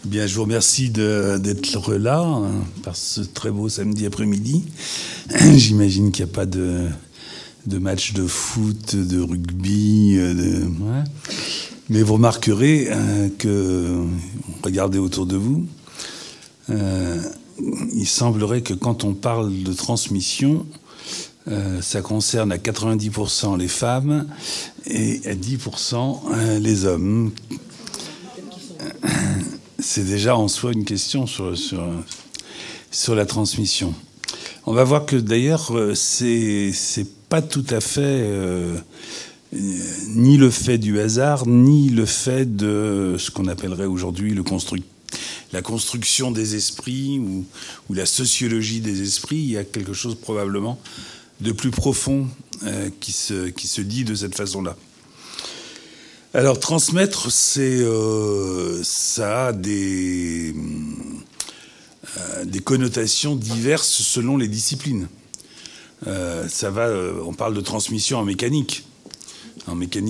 Bien, je vous remercie d'être là, hein, par ce très beau samedi après-midi. J'imagine qu'il n'y a pas de match de foot, de rugby, ouais. Mais vous remarquerez que, regardez autour de vous, il semblerait que quand on parle de transmission, ça concerne à 90% les femmes et à 10% les hommes. C'est déjà en soi une question sur la transmission. On va voir que d'ailleurs, c'est pas tout à fait ni le fait du hasard, ni le fait de ce qu'on appellerait aujourd'hui la construction des esprits ou la sociologie des esprits. Il y a quelque chose probablement de plus profond qui se dit de cette façon-là. Alors transmettre, ça a des connotations diverses selon les disciplines. On parle de transmission en mécanique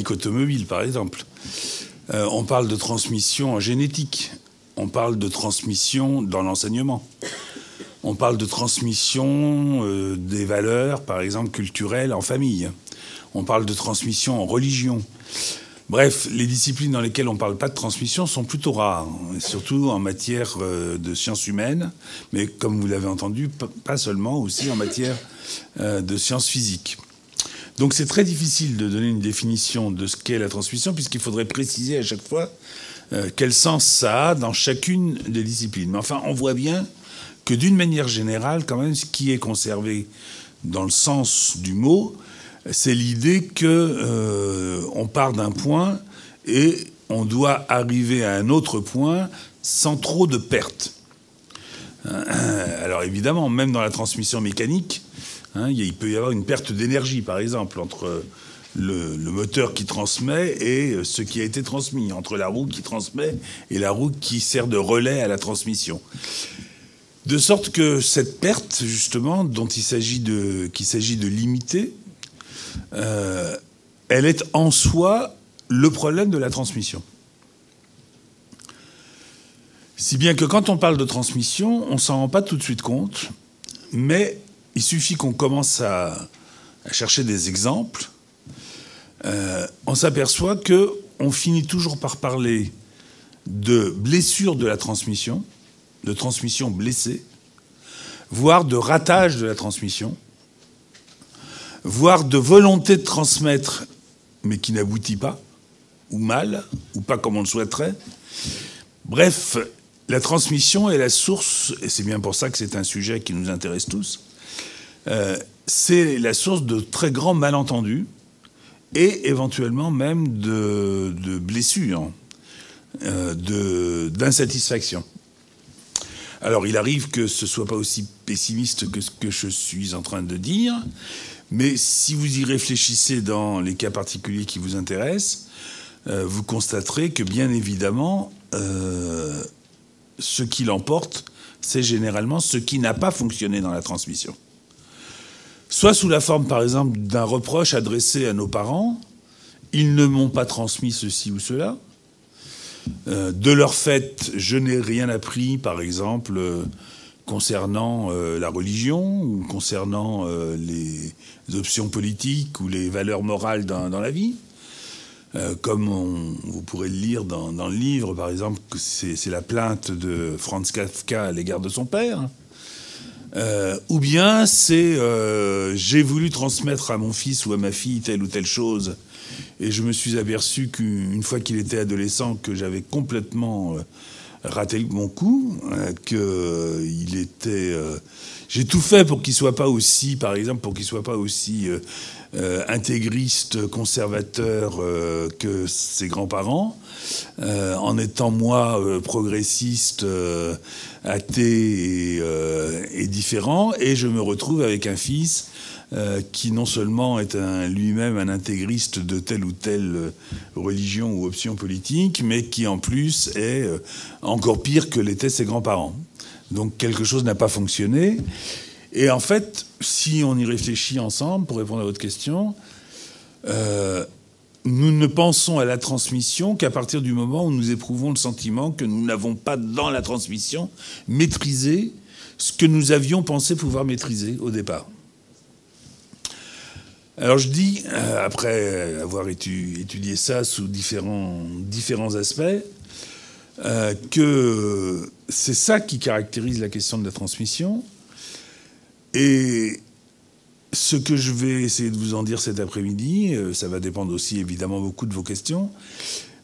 automobile par exemple. On parle de transmission en génétique. On parle de transmission dans l'enseignement. On parle de transmission des valeurs, par exemple culturelles, en famille. On parle de transmission en religion. Bref, les disciplines dans lesquelles on ne parle pas de transmission sont plutôt rares, surtout en matière de sciences humaines, mais comme vous l'avez entendu, pas seulement, aussi en matière de sciences physiques. Donc c'est très difficile de donner une définition de ce qu'est la transmission, puisqu'il faudrait préciser à chaque fois quel sens ça a dans chacune des disciplines. Mais enfin, on voit bien que d'une manière générale, quand même, ce qui est conservé dans le sens du mot, c'est l'idée que on part d'un point et on doit arriver à un autre point sans trop de pertes. Alors évidemment, même dans la transmission mécanique, il peut y avoir une perte d'énergie, par exemple, entre le moteur qui transmet et ce qui a été transmis, entre la roue qui transmet et la roue qui sert de relais à la transmission. De sorte que cette perte, justement, dont qu'il s'agit de limiter, elle est en soi le problème de la transmission. Si bien que quand on parle de transmission, on ne s'en rend pas tout de suite compte, mais il suffit qu'on commence à chercher des exemples. On s'aperçoit qu'on finit toujours par parler de blessure de la transmission, de transmission blessée, voire de ratage de la transmission, voire de volonté de transmettre, mais qui n'aboutit pas, ou mal, ou pas comme on le souhaiterait. Bref, la transmission est la source, et c'est bien pour ça que c'est un sujet qui nous intéresse tous, c'est la source de très grands malentendus, et éventuellement même de blessures, d'insatisfaction. Alors il arrive que ce ne soit pas aussi pessimiste que ce que je suis en train de dire, mais si vous y réfléchissez dans les cas particuliers qui vous intéressent, vous constaterez que bien évidemment, ce qui l'emporte, c'est généralement ce qui n'a pas fonctionné dans la transmission. Soit sous la forme, par exemple, d'un reproche adressé à nos parents, ils ne m'ont pas transmis ceci ou cela. De leur fait, je n'ai rien appris, par exemple, concernant la religion ou concernant les options politiques ou les valeurs morales dans la vie. Comme vous pourrez le lire dans le livre, par exemple, c'est la plainte de Franz Kafka à l'égard de son père. Ou bien c'est j'ai voulu transmettre à mon fils ou à ma fille telle ou telle chose et je me suis aperçu qu'une fois qu'il était adolescent que j'avais complètement raté mon coup, que il était j'ai tout fait pour qu'il soit pas aussi, par exemple, pour qu'il soit pas aussi intégriste, conservateur que ses grands-parents, en étant moi progressiste, athée et différent, et je me retrouve avec un fils qui non seulement est lui-même un intégriste de telle ou telle religion ou option politique, mais qui en plus est encore pire que l'étaient ses grands-parents. Donc quelque chose n'a pas fonctionné. Et en fait, si on y réfléchit ensemble, pour répondre à votre question, nous ne pensons à la transmission qu'à partir du moment où nous éprouvons le sentiment que nous n'avons pas, dans la transmission, maîtrisé ce que nous avions pensé pouvoir maîtriser au départ. Alors je dis, après avoir étudié ça sous différents aspects, que c'est ça qui caractérise la question de la transmission. Et ce que je vais essayer de vous en dire cet après-midi, ça va dépendre aussi évidemment beaucoup de vos questions,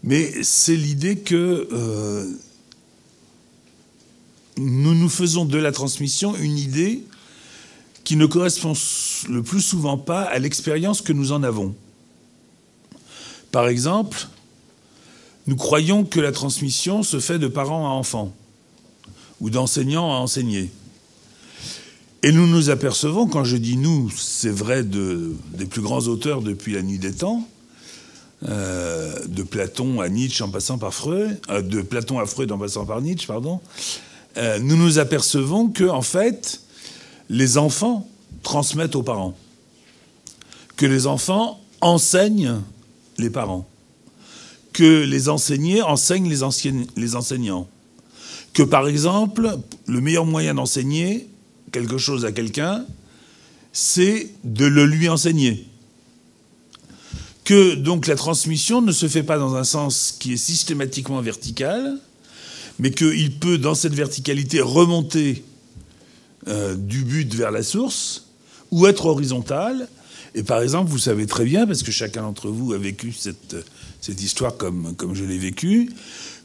mais c'est l'idée que nous nous faisons de la transmission une idée qui ne correspond le plus souvent pas à l'expérience que nous en avons. Par exemple, nous croyons que la transmission se fait de parents à enfants ou d'enseignants à enseignés. Et nous nous apercevons, quand je dis nous, c'est vrai des plus grands auteurs depuis la nuit des temps, de Platon à Nietzsche en passant par Freud, de Platon à Freud en passant par Nietzsche, pardon, nous nous apercevons que, en fait, les enfants transmettent aux parents, que les enfants enseignent les parents, que les enseignés enseignent les enseignants, que, par exemple, le meilleur moyen d'enseigner quelque chose à quelqu'un, c'est de le lui enseigner. Que donc la transmission ne se fait pas dans un sens qui est systématiquement vertical, mais qu'il peut, dans cette verticalité, remonter du but vers la source, ou être horizontal. Et par exemple, vous savez très bien, parce que chacun d'entre vous a vécu cette histoire comme je l'ai vécue,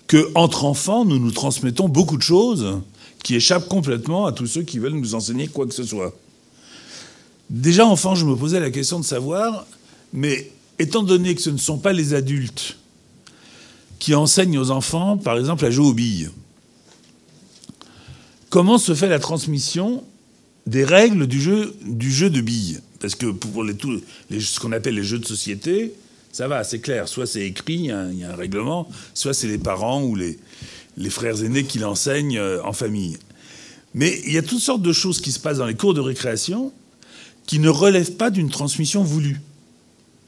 qu'entre enfants, nous nous transmettons beaucoup de choses qui échappent complètement à tous ceux qui veulent nous enseigner quoi que ce soit. Déjà, enfant, je me posais la question de savoir, mais étant donné que ce ne sont pas les adultes qui enseignent aux enfants, par exemple, à jouer aux billes, comment se fait la transmission des règles du jeu de billes? Parce que pour ce qu'on appelle les jeux de société, ça va, c'est clair. Soit c'est écrit, il y a un règlement, soit c'est les parents ou les frères aînés qui l'enseignent en famille. Mais il y a toutes sortes de choses qui se passent dans les cours de récréation qui ne relèvent pas d'une transmission voulue.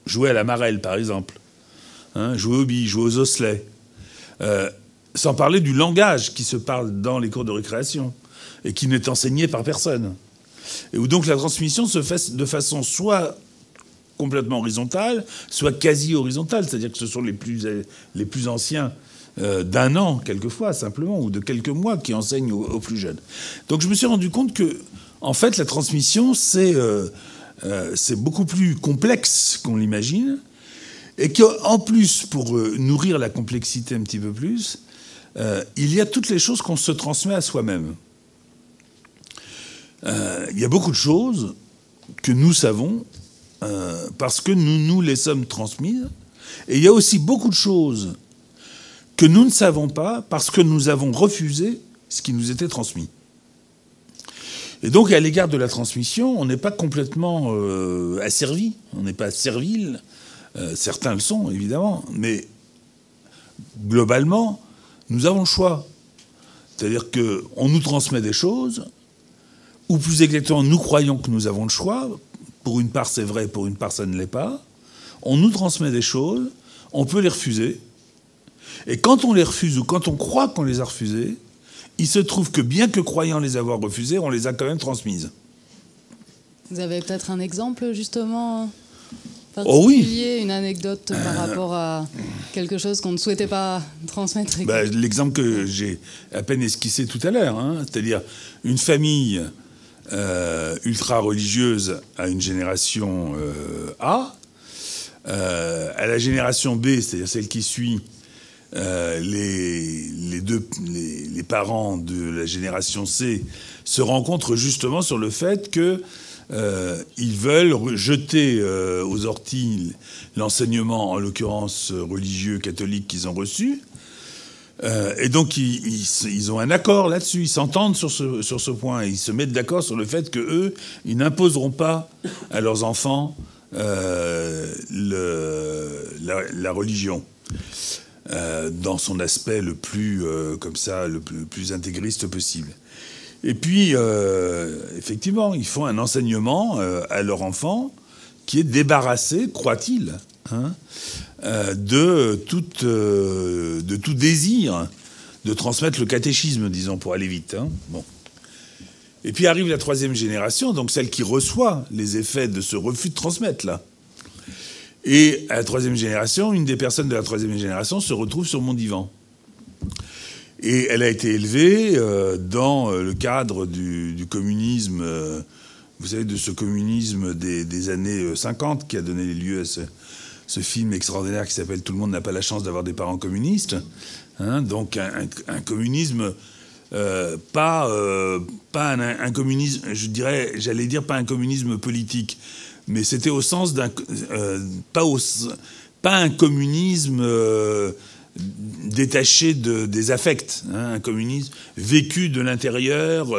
Jouer à la marelle, par exemple. Jouer aux billes, jouer aux osselets. Sans parler du langage qui se parle dans les cours de récréation et qui n'est enseigné par personne. Et où donc la transmission se fait de façon soit complètement horizontale, soit quasi horizontale. C'est-à-dire que ce sont les plus anciens d'un an, quelquefois, simplement, ou de quelques mois, qui enseignent aux plus jeunes. Donc je me suis rendu compte que, en fait, la transmission, c'est beaucoup plus complexe qu'on l'imagine, et qu'en plus, pour nourrir la complexité un petit peu plus, il y a toutes les choses qu'on se transmet à soi-même. Il y a beaucoup de choses que nous savons parce que nous nous les sommes transmises, et il y a aussi beaucoup de choses que nous ne savons pas parce que nous avons refusé ce qui nous était transmis. Et donc, à l'égard de la transmission, on n'est pas complètement asservi, on n'est pas servile. Certains le sont, évidemment, mais globalement, nous avons le choix. C'est-à-dire qu'on nous transmet des choses, ou plus exactement, nous croyons que nous avons le choix. Pour une part, c'est vrai, pour une part, ça ne l'est pas. On nous transmet des choses, on peut les refuser. Et quand on les refuse, ou quand on croit qu'on les a refusées, il se trouve que bien que croyant les avoir refusées, on les a quand même transmises. Vous avez peut-être un exemple, justement, particulier, oh oui. Une anecdote par rapport à quelque chose qu'on ne souhaitait pas transmettre? L'exemple que j'ai à peine esquissé tout à l'heure, c'est-à-dire une famille ultra-religieuse à une génération A, à la génération B, c'est-à-dire celle qui suit, les parents de la génération C se rencontrent justement sur le fait que ils veulent jeter aux orties l'enseignement, en l'occurrence religieux catholique, qu'ils ont reçu. Et donc ils ont un accord là-dessus, ils s'entendent sur ce point, et ils se mettent d'accord sur le fait que eux, ils n'imposeront pas à leurs enfants la religion. Dans son aspect le plus le plus intégriste possible. Et puis effectivement, ils font un enseignement à leur enfant qui est débarrassé, croit-il, de tout désir de transmettre le catéchisme, disons, pour aller vite. Bon. Et puis arrive la troisième génération, donc celle qui reçoit les effets de ce refus de transmettre, là. Et à la troisième génération, une des personnes de la troisième génération se retrouve sur mon divan. Et elle a été élevée dans le cadre du communisme, vous savez, de ce communisme des années 50 qui a donné lieu à ce film extraordinaire qui s'appelle « Tout le monde n'a pas la chance d'avoir des parents communistes ». Donc un communisme, pas un communisme, j'allais dire pas un communisme politique, mais c'était au sens d'un pas un communisme détaché des affects, un communisme vécu de l'intérieur,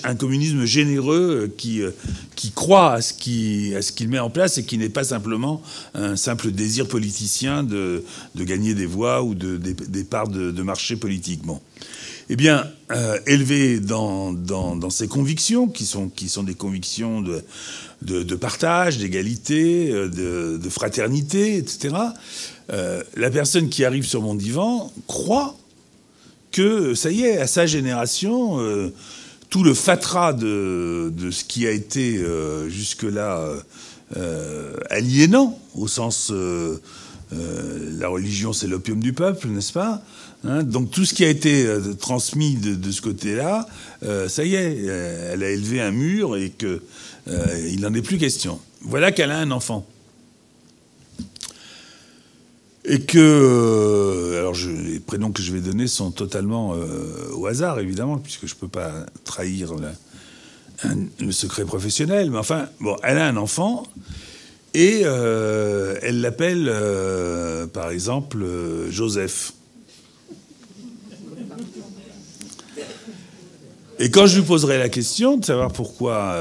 un communisme généreux qui croit à ce qu'il met en place et qui n'est pas simplement un simple désir politicien de gagner des voix ou des parts de marché politique. Bon. Eh bien, élevé dans ces convictions qui sont des convictions de partage, d'égalité, de fraternité, etc. La personne qui arrive sur mon divan croit que, ça y est, à sa génération, tout le fatras de ce qui a été jusque-là aliénant, au sens la religion c'est l'opium du peuple, n'est-ce pas ? Donc tout ce qui a été transmis de ce côté-là, ça y est, elle a élevé un mur et qu'il n'en est plus question. Voilà qu'elle a un enfant. Et que... alors les prénoms que je vais donner sont totalement au hasard, évidemment, puisque je ne peux pas trahir le secret professionnel. Mais enfin, bon, elle a un enfant et elle l'appelle, par exemple, Joseph. Et quand je lui poserai la question de savoir pourquoi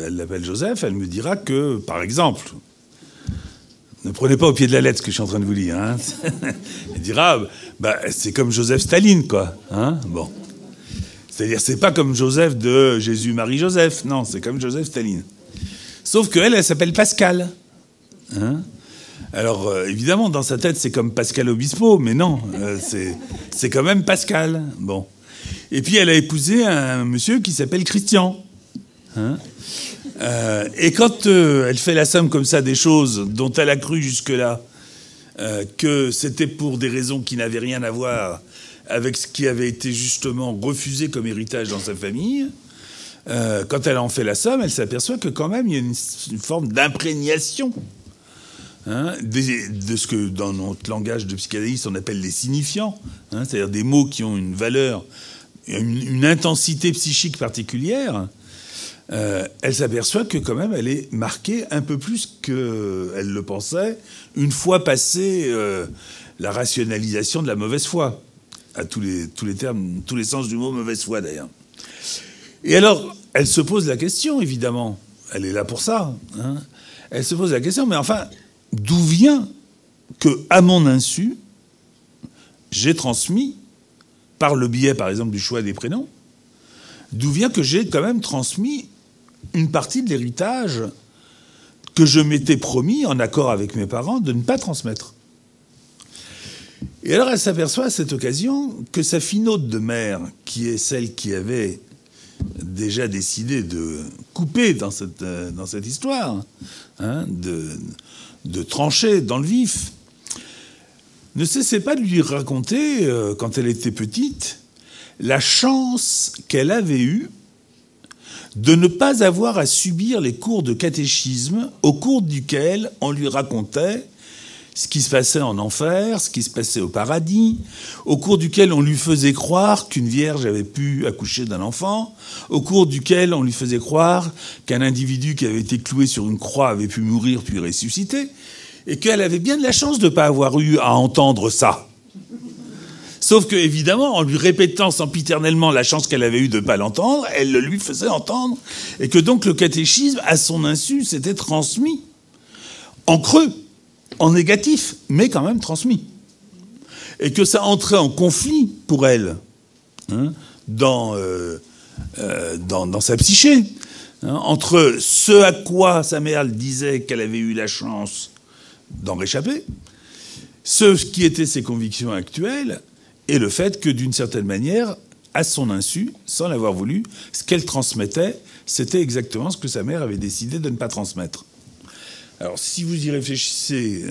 elle l'appelle Joseph, elle me dira que, par exemple... Ne prenez pas au pied de la lettre ce que je suis en train de vous dire. Elle dira, c'est comme Joseph Staline, quoi. Bon. C'est-à-dire, c'est pas comme Joseph de Jésus-Marie-Joseph. Non, c'est comme Joseph Staline. Sauf qu'elle, elle s'appelle Pascal. Alors, évidemment, dans sa tête, c'est comme Pascal Obispo, mais non, c'est quand même Pascal. Bon. Et puis, elle a épousé un monsieur qui s'appelle Christian. Et quand elle fait la somme comme ça des choses dont elle a cru jusque-là que c'était pour des raisons qui n'avaient rien à voir avec ce qui avait été justement refusé comme héritage dans sa famille, quand elle en fait la somme, elle s'aperçoit que quand même il y a une forme d'imprégnation de ce que dans notre langage de psychanalyste on appelle les signifiants, c'est-à-dire des mots qui ont une valeur, une intensité psychique particulière. Elle s'aperçoit que quand même elle est marquée un peu plus qu'elle le pensait une fois passée la rationalisation de la mauvaise foi, à tous les termes, tous les sens du mot mauvaise foi d'ailleurs. Et alors elle se pose la question, évidemment, elle est là pour ça, elle se pose la question, mais enfin d'où vient que, à mon insu, j'ai transmis, par le biais par exemple du choix des prénoms, d'où vient que j'ai quand même transmis une partie de l'héritage que je m'étais promis, en accord avec mes parents, de ne pas transmettre. Et alors elle s'aperçoit à cette occasion que sa finaude de mère, qui est celle qui avait déjà décidé de couper dans cette histoire, de trancher dans le vif, ne cessait pas de lui raconter, quand elle était petite, la chance qu'elle avait eue de ne pas avoir à subir les cours de catéchisme au cours duquel on lui racontait ce qui se passait en enfer, ce qui se passait au paradis, au cours duquel on lui faisait croire qu'une vierge avait pu accoucher d'un enfant, au cours duquel on lui faisait croire qu'un individu qui avait été cloué sur une croix avait pu mourir puis ressusciter, et qu'elle avait bien de la chance de ne pas avoir eu à entendre ça. Sauf que, évidemment, en lui répétant sempiternellement la chance qu'elle avait eue de ne pas l'entendre, elle le lui faisait entendre, et que donc le catéchisme, à son insu, s'était transmis en creux, en négatif, mais quand même transmis. Et que ça entrait en conflit pour elle, dans sa psyché. entre ce à quoi sa mère disait qu'elle avait eu la chance d'en réchapper, ce qui étaient ses convictions actuelles, et le fait que, d'une certaine manière, à son insu, sans l'avoir voulu, ce qu'elle transmettait, c'était exactement ce que sa mère avait décidé de ne pas transmettre. Alors, si vous y réfléchissez,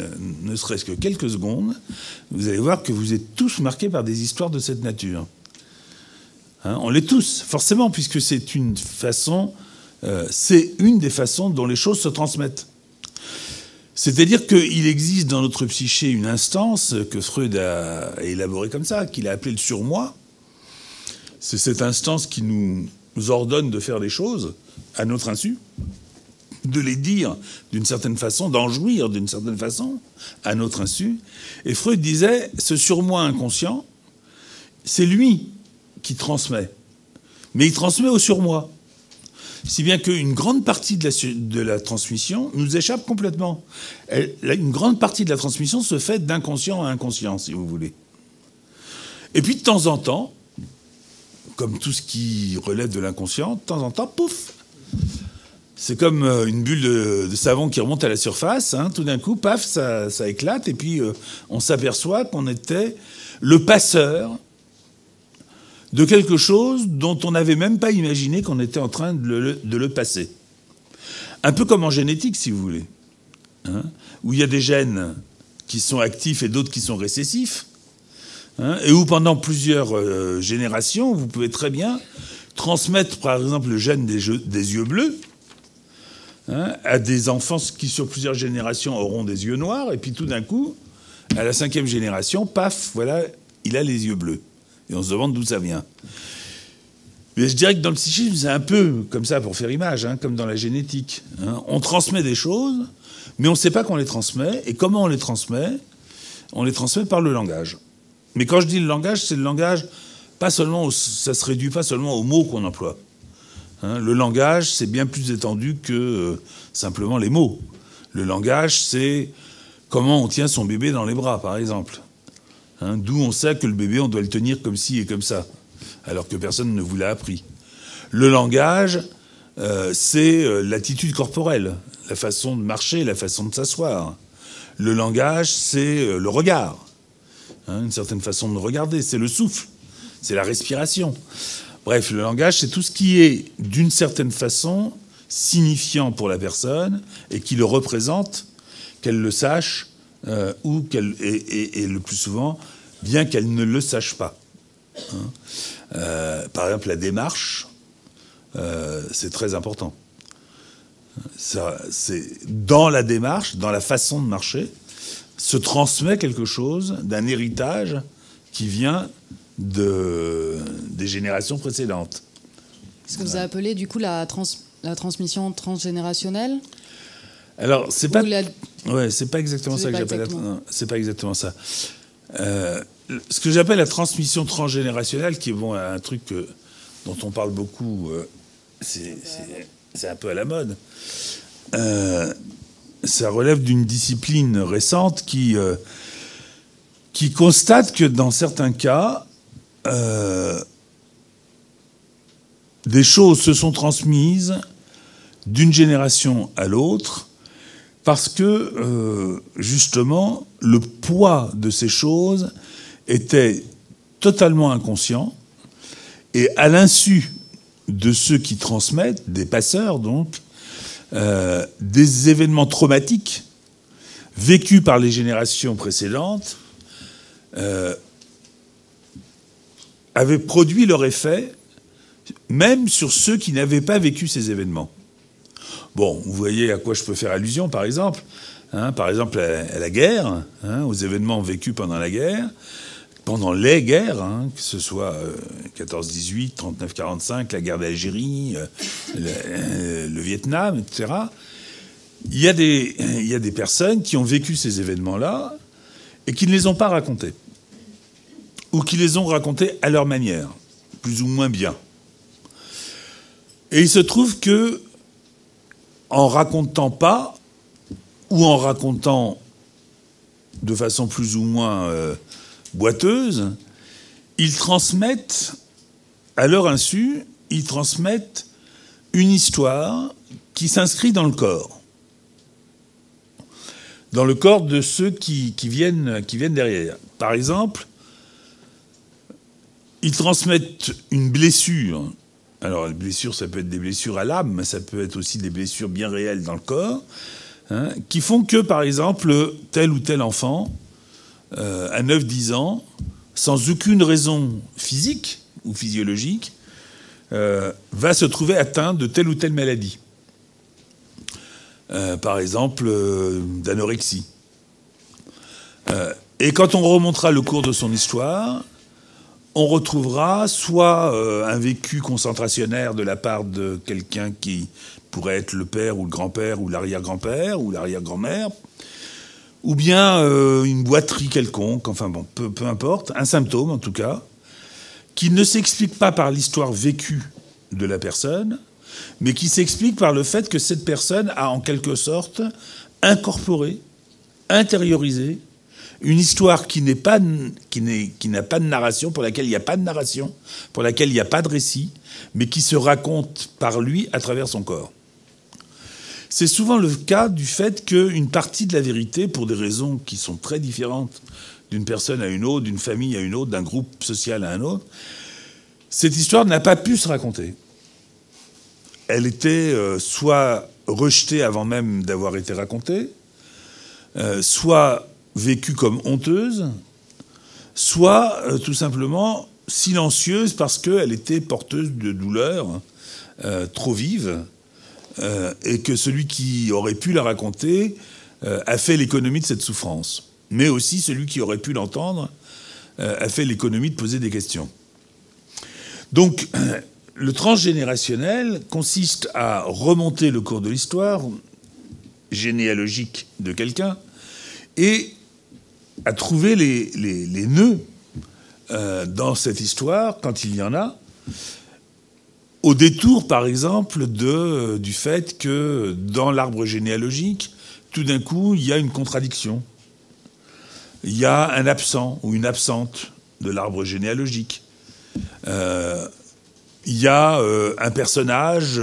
ne serait-ce que quelques secondes, vous allez voir que vous êtes tous marqués par des histoires de cette nature. On l'est tous, forcément, puisque c'est une des façons dont les choses se transmettent. C'est-à-dire qu'il existe dans notre psyché une instance que Freud a élaborée comme ça, qu'il a appelée le surmoi. C'est cette instance qui nous ordonne de faire des choses à notre insu, de les dire d'une certaine façon, d'en jouir d'une certaine façon à notre insu. Et Freud disait, ce surmoi inconscient, c'est lui qui transmet. Mais il transmet au surmoi. Si bien qu'une grande partie de la transmission nous échappe complètement. Une grande partie de la transmission se fait d'inconscient à inconscient, si vous voulez. Et puis de temps en temps, comme tout ce qui relève de l'inconscient, de temps en temps, pouf, c'est comme une bulle de savon qui remonte à la surface. Tout d'un coup, paf, ça éclate. Et puis on s'aperçoit qu'on était le passeur de quelque chose dont on n'avait même pas imaginé qu'on était en train de le passer. Un peu comme en génétique, si vous voulez, où il y a des gènes qui sont actifs et d'autres qui sont récessifs, et où pendant plusieurs générations, vous pouvez très bien transmettre, par exemple, le gène des yeux bleus à des enfants qui, sur plusieurs générations, auront des yeux noirs, et puis tout d'un coup, à la 5e génération, paf, voilà, il a les yeux bleus. Et on se demande d'où ça vient. Mais je dirais que dans le psychisme, c'est un peu comme ça, pour faire image, comme dans la génétique. On transmet des choses, mais on ne sait pas qu'on les transmet. Et comment on les transmet? On les transmet par le langage. Mais quand je dis le langage, c'est le langage, pas seulement, ça se réduit pas seulement aux mots qu'on emploie. Le langage, c'est bien plus étendu que simplement les mots. Le langage, c'est comment on tient son bébé dans les bras, par exemple. D'où on sait que le bébé, on doit le tenir comme ci et comme ça, alors que personne ne vous l'a appris. Le langage, c'est l'attitude corporelle, la façon de marcher, la façon de s'asseoir. Le langage, c'est le regard, une certaine façon de regarder, c'est le souffle, c'est la respiration. Bref, le langage, c'est tout ce qui est, d'une certaine façon, signifiant pour la personne et qui le représente, qu'elle le sache, ou qu'elle et le plus souvent, bien qu'elle ne le sache pas. Par exemple, la démarche, c'est très important. C'est dans la démarche, dans la façon de marcher, se transmet quelque chose d'un héritage qui vient des générations précédentes. Ce que vous avez appelé du coup la transmission transgénérationnelle. Alors, c'est pas exactement ça que j'appelle. C'est pas exactement ça. Ce que j'appelle la transmission transgénérationnelle, qui est un truc dont on parle beaucoup, c'est un peu à la mode. Ça relève d'une discipline récente qui constate que dans certains cas, des choses se sont transmises d'une génération à l'autre parce que, justement, le poids de ces choses était totalement inconscient, et à l'insu de ceux qui transmettent, des passeurs donc, des événements traumatiques vécus par les générations précédentes avaient produit leur effet même sur ceux qui n'avaient pas vécu ces événements. Bon, vous voyez à quoi je peux faire allusion, par exemple. Par exemple, à la guerre, aux événements vécus pendant la guerre, pendant les guerres, que ce soit 14-18, 39-45, la guerre d'Algérie, le Vietnam, etc. Il y a des personnes qui ont vécu ces événements-là et qui ne les ont pas racontés. Ou qui les ont racontés à leur manière, plus ou moins bien. Et il se trouve que, en racontant pas, ou en racontant de façon plus ou moins boiteuse, ils transmettent, à leur insu, ils transmettent une histoire qui s'inscrit dans le corps. Dans le corps de ceux qui viennent derrière. Par exemple, ils transmettent une blessure. Alors, les blessures, ça peut être des blessures à l'âme, mais ça peut être aussi des blessures bien réelles dans le corps, hein, qui font que, par exemple, tel ou tel enfant, à 9-10 ans, sans aucune raison physique ou physiologique, va se trouver atteint de telle ou telle maladie. Par exemple, d'anorexie. Et quand on remontera le cours de son histoire, on retrouvera soit un vécu concentrationnaire de la part de quelqu'un qui pourrait être le père ou le grand-père ou l'arrière-grand-père ou l'arrière-grand-mère, ou bien une boiterie quelconque, enfin bon, peu importe, un symptôme en tout cas, qui ne s'explique pas par l'histoire vécue de la personne, mais qui s'explique par le fait que cette personne a en quelque sorte incorporé, intériorisé, une histoire qui n'a pas de narration, pour laquelle il n'y a pas de narration, pour laquelle il n'y a pas de récit, mais qui se raconte par lui à travers son corps. C'est souvent le cas du fait qu'une partie de la vérité, pour des raisons qui sont très différentes d'une personne à une autre, d'une famille à une autre, d'un groupe social à un autre, cette histoire n'a pas pu se raconter. Elle était soit rejetée avant même d'avoir été racontée, soit vécue comme honteuse, soit tout simplement silencieuse parce qu'elle était porteuse de douleurs trop vives, et que celui qui aurait pu la raconter a fait l'économie de cette souffrance. Mais aussi celui qui aurait pu l'entendre a fait l'économie de poser des questions. Donc, le transgénérationnel consiste à remonter le cours de l'histoire généalogique de quelqu'un et à trouver les nœuds dans cette histoire, quand il y en a, au détour, par exemple, du fait que dans l'arbre généalogique, tout d'un coup, il y a une contradiction. Il y a un absent ou une absente de l'arbre généalogique. Il y a un personnage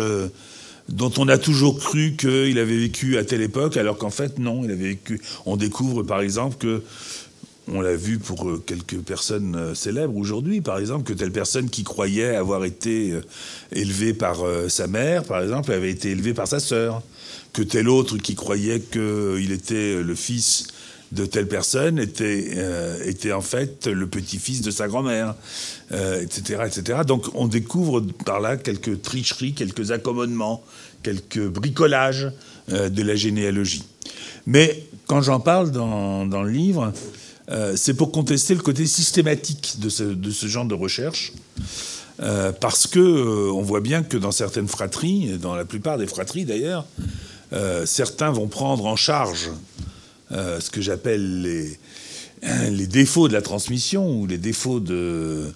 dont on a toujours cru qu'il avait vécu à telle époque, alors qu'en fait, non, il avait vécu. On découvre, par exemple, que, on l'a vu pour quelques personnes célèbres aujourd'hui, par exemple, que telle personne qui croyait avoir été élevée par sa mère, par exemple, avait été élevée par sa sœur. Que tel autre qui croyait qu'il était le fils de telle personne était en fait le petit-fils de sa grand-mère, etc., etc. Donc on découvre par là quelques tricheries, quelques accommodements, quelques bricolages de la généalogie. Mais quand j'en parle dans le livre, c'est pour contester le côté systématique de ce genre de recherche, parce que on voit bien que dans certaines fratries, et dans la plupart des fratries d'ailleurs, certains vont prendre en charge ce que j'appelle les défauts de la transmission ou les défauts de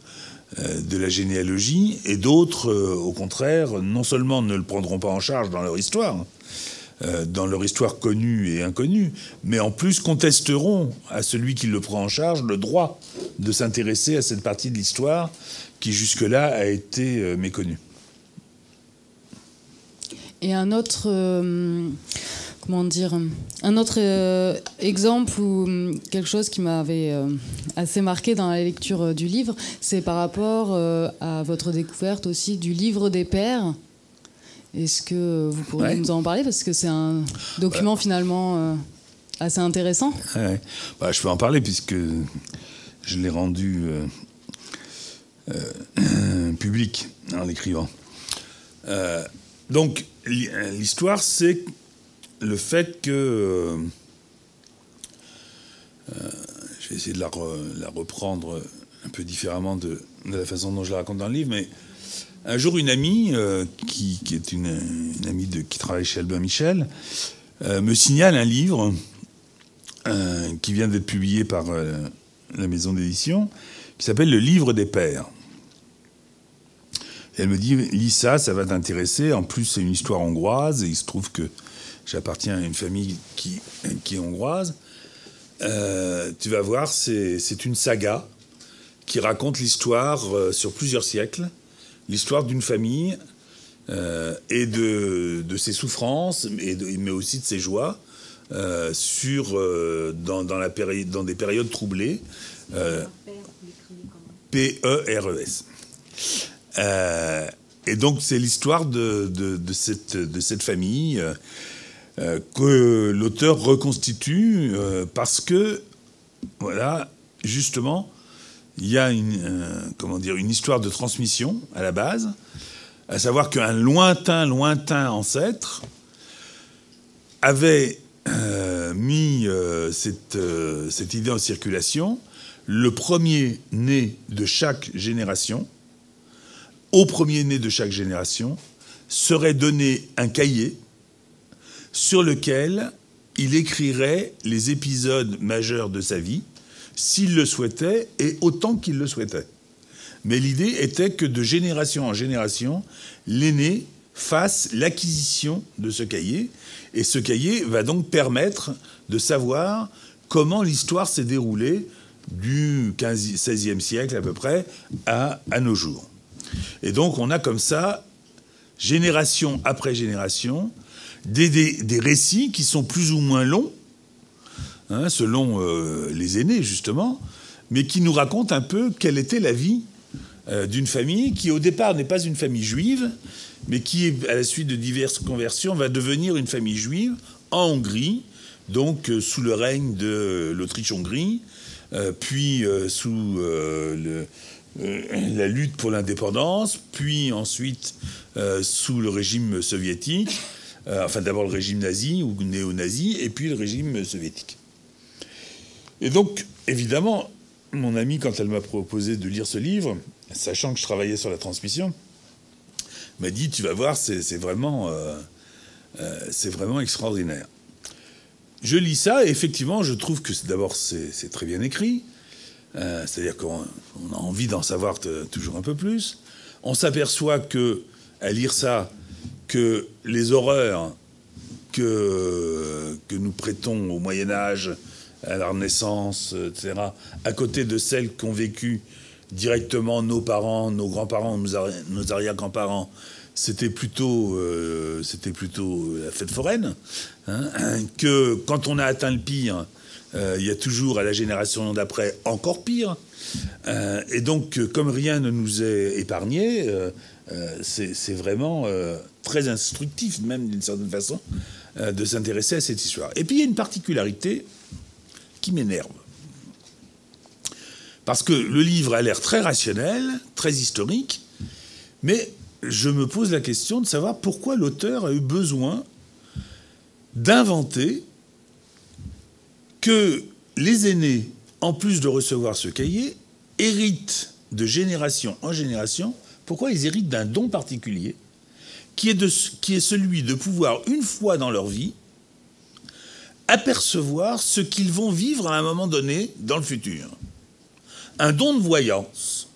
la généalogie, et d'autres, au contraire, non seulement ne le prendront pas en charge dans leur histoire connue et inconnue, mais en plus contesteront à celui qui le prend en charge le droit de s'intéresser à cette partie de l'histoire qui jusque-là a été méconnue. Et un autre, un autre exemple ou quelque chose qui m'avait assez marqué dans la lecture du livre, c'est par rapport à votre découverte aussi du livre des pères. Est-ce que vous pourriez nous en parler, parce que c'est un document finalement assez intéressant. Ouais. Bah, je peux en parler puisque je l'ai rendu public en l'écrivant. Donc, l'histoire, c'est le fait que... je vais essayer de la reprendre un peu différemment de la façon dont je la raconte dans le livre, mais un jour, une amie, qui est une amie qui travaille chez Albin Michel, me signale un livre qui vient d'être publié par la maison d'édition, qui s'appelle « Le livre des pères ». Et elle me dit, lis ça, ça va t'intéresser. En plus, c'est une histoire hongroise, et il se trouve que j'appartiens à une famille qui est hongroise. Tu vas voir, c'est une saga qui raconte l'histoire sur plusieurs siècles, l'histoire d'une famille et de ses souffrances, mais aussi de ses joies, dans des périodes troublées. P-E-R-E-S. Et donc c'est l'histoire de cette famille que l'auteur reconstitue parce que, voilà, justement, il y a une histoire de transmission à la base, à savoir qu'un lointain ancêtre avait mis cette idée en circulation. Le premier-né de chaque génération, au premier-né de chaque génération, serait donné un cahier sur lequel il écrirait les épisodes majeurs de sa vie, s'il le souhaitait et autant qu'il le souhaitait. Mais l'idée était que de génération en génération, l'aîné fasse l'acquisition de ce cahier, et ce cahier va donc permettre de savoir comment l'histoire s'est déroulée du XVIe siècle à peu près à nos jours. Et donc on a comme ça, génération après génération, des récits qui sont plus ou moins longs, selon les aînés justement, mais qui nous racontent un peu quelle était la vie d'une famille qui au départ n'est pas une famille juive, mais qui, à la suite de diverses conversions, va devenir une famille juive en Hongrie, donc sous le règne de l'Autriche-Hongrie, puis sous la lutte pour l'indépendance, puis ensuite sous le régime soviétique, enfin d'abord le régime nazi ou néo-nazi, et puis le régime soviétique. Et donc, évidemment, mon amie, quand elle m'a proposé de lire ce livre, sachant que je travaillais sur la transmission, m'a dit, tu vas voir, c'est vraiment extraordinaire. Je lis ça, et effectivement, je trouve que d'abord, c'est très bien écrit. C'est-à-dire qu'on a envie d'en savoir toujours un peu plus. On s'aperçoit que, à lire ça, que les horreurs que nous prêtons au Moyen-Âge, à la Renaissance, etc., à côté de celles qu'ont vécues directement nos parents, nos grands-parents, nos arrière-grands-parents, c'était plutôt la fête foraine, que quand on a atteint le pire, il y a toujours à la génération d'après encore pire. Et donc, comme rien ne nous est épargné, c'est vraiment très instructif, même d'une certaine façon, de s'intéresser à cette histoire. Et puis, il y a une particularité qui m'énerve. Parce que le livre a l'air très rationnel, très historique, mais je me pose la question de savoir pourquoi l'auteur a eu besoin d'inventer que les aînés, en plus de recevoir ce cahier, héritent de génération en génération. Pourquoi ils héritent d'un don particulier qui est celui de pouvoir, une fois dans leur vie, apercevoir ce qu'ils vont vivre à un moment donné dans le futur. Un don de voyance,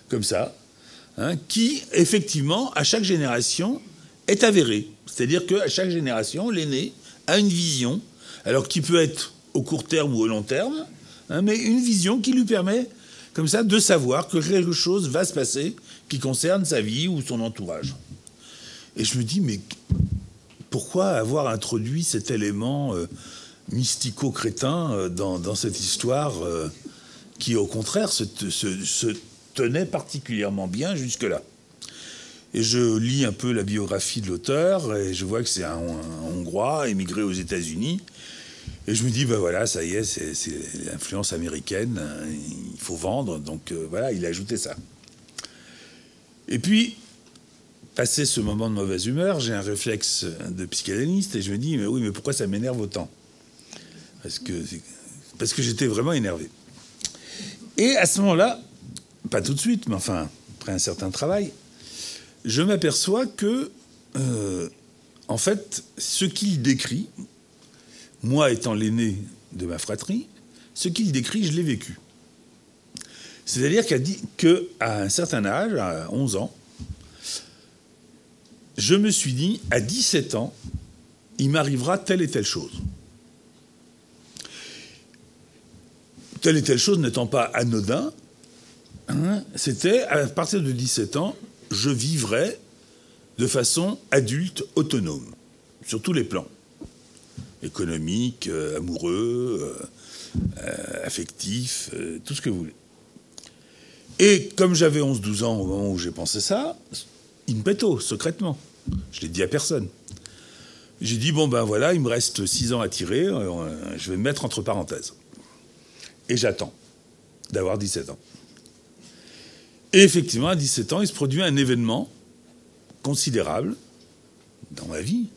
comme ça, qui, effectivement, à chaque génération, est avéré. C'est-à-dire qu'à chaque génération, l'aîné a une vision, alors qui peut être au court terme ou au long terme, mais une vision qui lui permet, comme ça, de savoir que quelque chose va se passer qui concerne sa vie ou son entourage. Et je me dis, mais pourquoi avoir introduit cet élément mystico-crétin dans cette histoire qui, au contraire, se tenait particulièrement bien jusque-là? Et je lis un peu la biographie de l'auteur, et je vois que c'est un Hongrois émigré aux États-Unis. Et je me dis, ben voilà, ça y est, c'est l'influence américaine, il faut vendre, donc voilà, il a ajouté ça. Et puis, passé ce moment de mauvaise humeur, j'ai un réflexe de psychanalyste, et je me dis, mais oui, mais pourquoi ça m'énerve autant? Parce que j'étais vraiment énervé. Et à ce moment-là, pas tout de suite, mais enfin, après un certain travail, je m'aperçois que, en fait, ce qu'il décrit, moi étant l'aîné de ma fratrie, ce qu'il décrit, je l'ai vécu. C'est-à-dire qu'à un certain âge, à 11 ans, je me suis dit, à 17 ans, il m'arrivera telle et telle chose. Telle et telle chose n'étant pas anodin, c'était, à partir de 17 ans, je vivrais de façon adulte, autonome, sur tous les plans. Économique, amoureux, affectif, tout ce que vous voulez. Et comme j'avais 11-12 ans au moment où j'ai pensé ça, in petto, secrètement. Je l'ai dit à personne. J'ai dit, bon ben voilà, il me reste 6 ans à tirer, je vais me mettre entre parenthèses. Et j'attends d'avoir 17 ans. Et effectivement, à 17 ans, il se produit un événement considérable dans ma vie,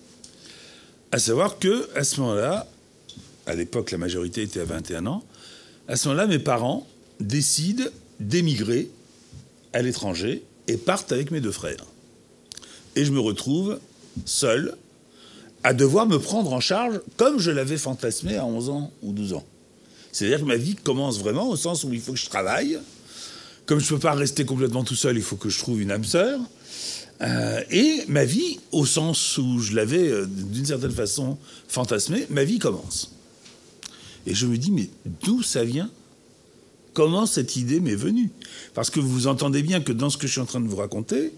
à savoir que, à ce moment-là, à l'époque la majorité était à 21 ans, à ce moment-là, mes parents décident d'émigrer à l'étranger et partent avec mes 2 frères. Et je me retrouve seul à devoir me prendre en charge comme je l'avais fantasmé à 11 ans ou 12 ans. C'est-à-dire que ma vie commence vraiment au sens où il faut que je travaille. Comme je ne peux pas rester complètement tout seul, il faut que je trouve une âme sœur. Et ma vie, au sens où je l'avais d'une certaine façon fantasmé, ma vie commence. Et je me dis, mais d'où ça vient ? Comment cette idée m'est venue ? Parce que vous entendez bien que dans ce que je suis en train de vous raconter,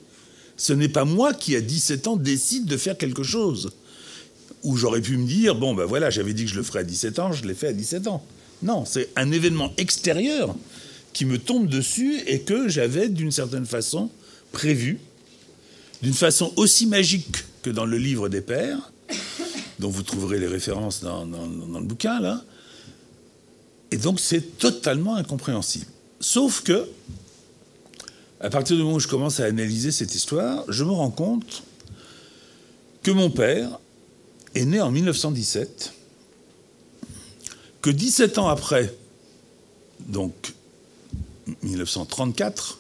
ce n'est pas moi qui, à 17 ans, décide de faire quelque chose. Où j'aurais pu me dire, bon, ben voilà, j'avais dit que je le ferais à 17 ans, je l'ai fait à 17 ans. Non, c'est un événement extérieur qui me tombe dessus et que j'avais, d'une certaine façon, prévu, d'une façon aussi magique que dans le livre des pères, dont vous trouverez les références dans le bouquin, là. Et donc, c'est totalement incompréhensible. Sauf que, à partir du moment où je commence à analyser cette histoire, je me rends compte que mon père est né en 1917, que 17 ans après, donc 1934,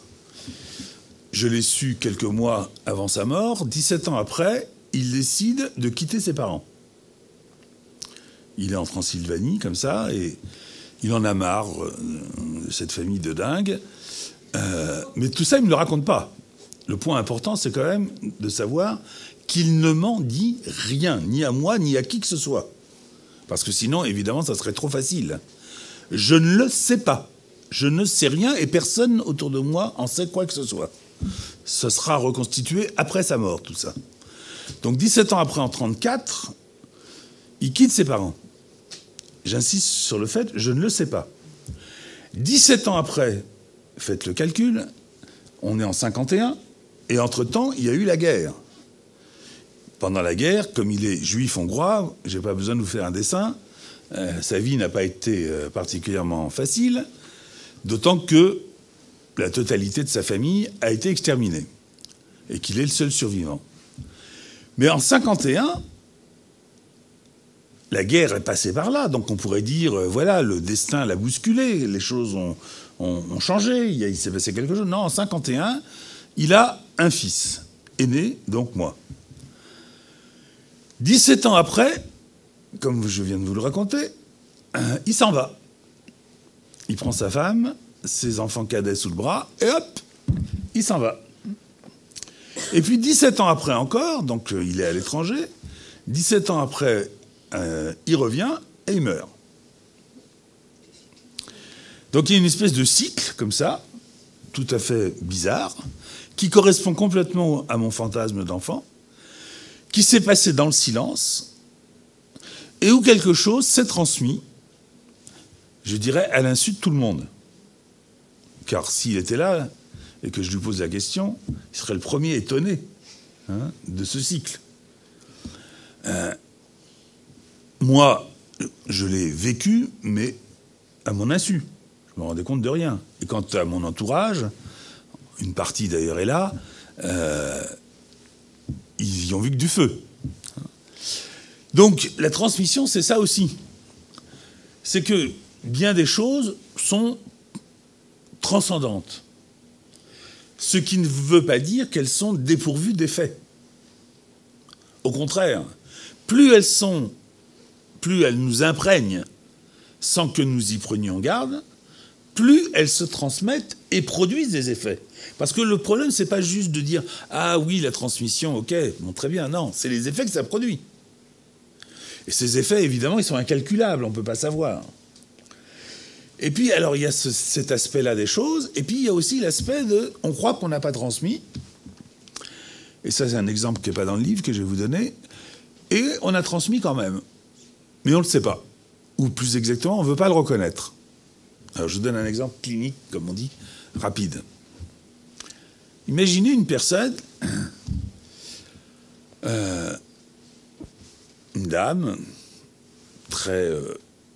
je l'ai su quelques mois avant sa mort, 17 ans après, il décide de quitter ses parents. Il est en Transylvanie, comme ça, et il en a marre de cette famille de dingue. Mais tout ça, il ne me le raconte pas. Le point important, c'est quand même de savoir qu'il ne m'en dit rien, ni à moi, ni à qui que ce soit. Parce que sinon, évidemment, ça serait trop facile. Je ne le sais pas. Je ne sais rien et personne autour de moi en sait quoi que ce soit. Ce sera reconstitué après sa mort, tout ça. Donc 17 ans après, en 1934, il quitte ses parents. J'insiste sur le fait, je ne le sais pas. 17 ans après, faites le calcul, on est en 1951, et entre-temps, il y a eu la guerre. Pendant la guerre, comme il est juif hongrois, je n'ai pas besoin de vous faire un dessin, sa vie n'a pas été particulièrement facile, d'autant que la totalité de sa famille a été exterminée, et qu'il est le seul survivant. Mais en 1951, la guerre est passée par là, donc on pourrait dire, voilà, le destin l'a bousculé, les choses ont changé, il s'est passé quelque chose. Non, en 1951, il a un fils, aîné, donc moi. 17 ans après, comme je viens de vous le raconter, il s'en va. Il prend sa femme, ses enfants cadets sous le bras, et hop, il s'en va. Et puis 17 ans après encore, donc il est à l'étranger, 17 ans après, il revient et il meurt. Donc il y a une espèce de cycle, comme ça, tout à fait bizarre, qui correspond complètement à mon fantasme d'enfant, qui s'est passé dans le silence, et où quelque chose s'est transmis, je dirais, à l'insu de tout le monde. Car s'il était là, et que je lui pose la question, il serait le premier étonné de ce cycle. Moi, je l'ai vécu, mais à mon insu. Je me rendais compte de rien. Et quant à mon entourage, une partie d'ailleurs est là, ils y ont vu que du feu. Donc la transmission, c'est ça aussi. C'est que bien des choses sont transcendantes. Ce qui ne veut pas dire qu'elles sont dépourvues d'effets. Au contraire, plus elles nous imprègnent sans que nous y prenions garde, plus elles se transmettent et produisent des effets. Parce que le problème, c'est pas juste de dire « Ah oui, la transmission, ok, bon, très bien ». Non, c'est les effets que ça produit. Et ces effets, évidemment, ils sont incalculables, on ne peut pas savoir. Et puis, alors, il y a cet aspect-là des choses, et puis il y a aussi l'aspect de « on croit qu'on n'a pas transmis ». Et ça, c'est un exemple qui n'est pas dans le livre, que je vais vous donner. Et on a transmis quand même. Mais on ne le sait pas. Ou plus exactement, on ne veut pas le reconnaître. Alors, je vous donne un exemple clinique, comme on dit, rapide. Imaginez une personne, une dame, très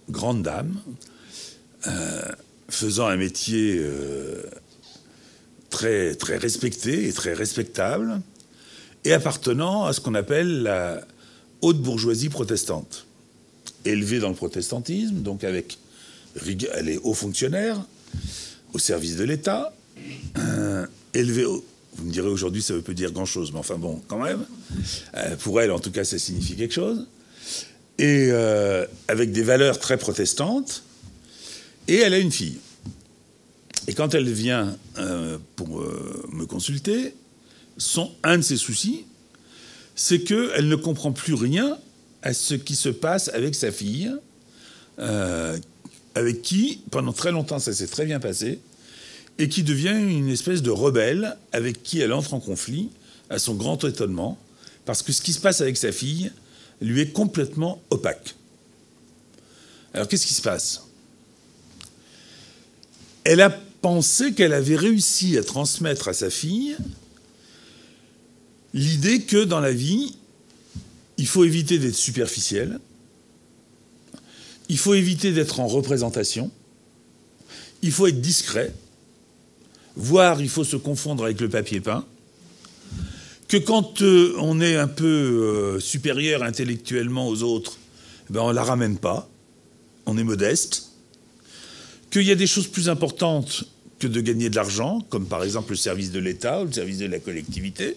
grande dame, faisant un métier très, très respecté et très respectable, et appartenant à ce qu'on appelle la haute bourgeoisie protestante. Élevée dans le protestantisme, donc avec elle est haut fonctionnaire, au service de l'État, élevée au... Vous me direz aujourd'hui, ça ne veut pas dire grand-chose, mais enfin bon, quand même. Pour elle, en tout cas, ça signifie quelque chose. Et avec des valeurs très protestantes. Et elle a une fille. Et quand elle vient pour me consulter, un de ses soucis, c'est qu'elle ne comprend plus rien à ce qui se passe avec sa fille, avec qui, pendant très longtemps, ça s'est très bien passé, et qui devient une espèce de rebelle avec qui elle entre en conflit, à son grand étonnement, parce que ce qui se passe avec sa fille lui est complètement opaque. Alors qu'est-ce qui se passe ? Elle a pensé qu'elle avait réussi à transmettre à sa fille l'idée que dans la vie, il faut éviter d'être superficiel, il faut éviter d'être en représentation, il faut être discret, voire il faut se confondre avec le papier peint, que quand on est un peu supérieur intellectuellement aux autres, ben on ne la ramène pas, on est modeste, qu'il y a des choses plus importantes que de gagner de l'argent, comme par exemple le service de l'État ou le service de la collectivité.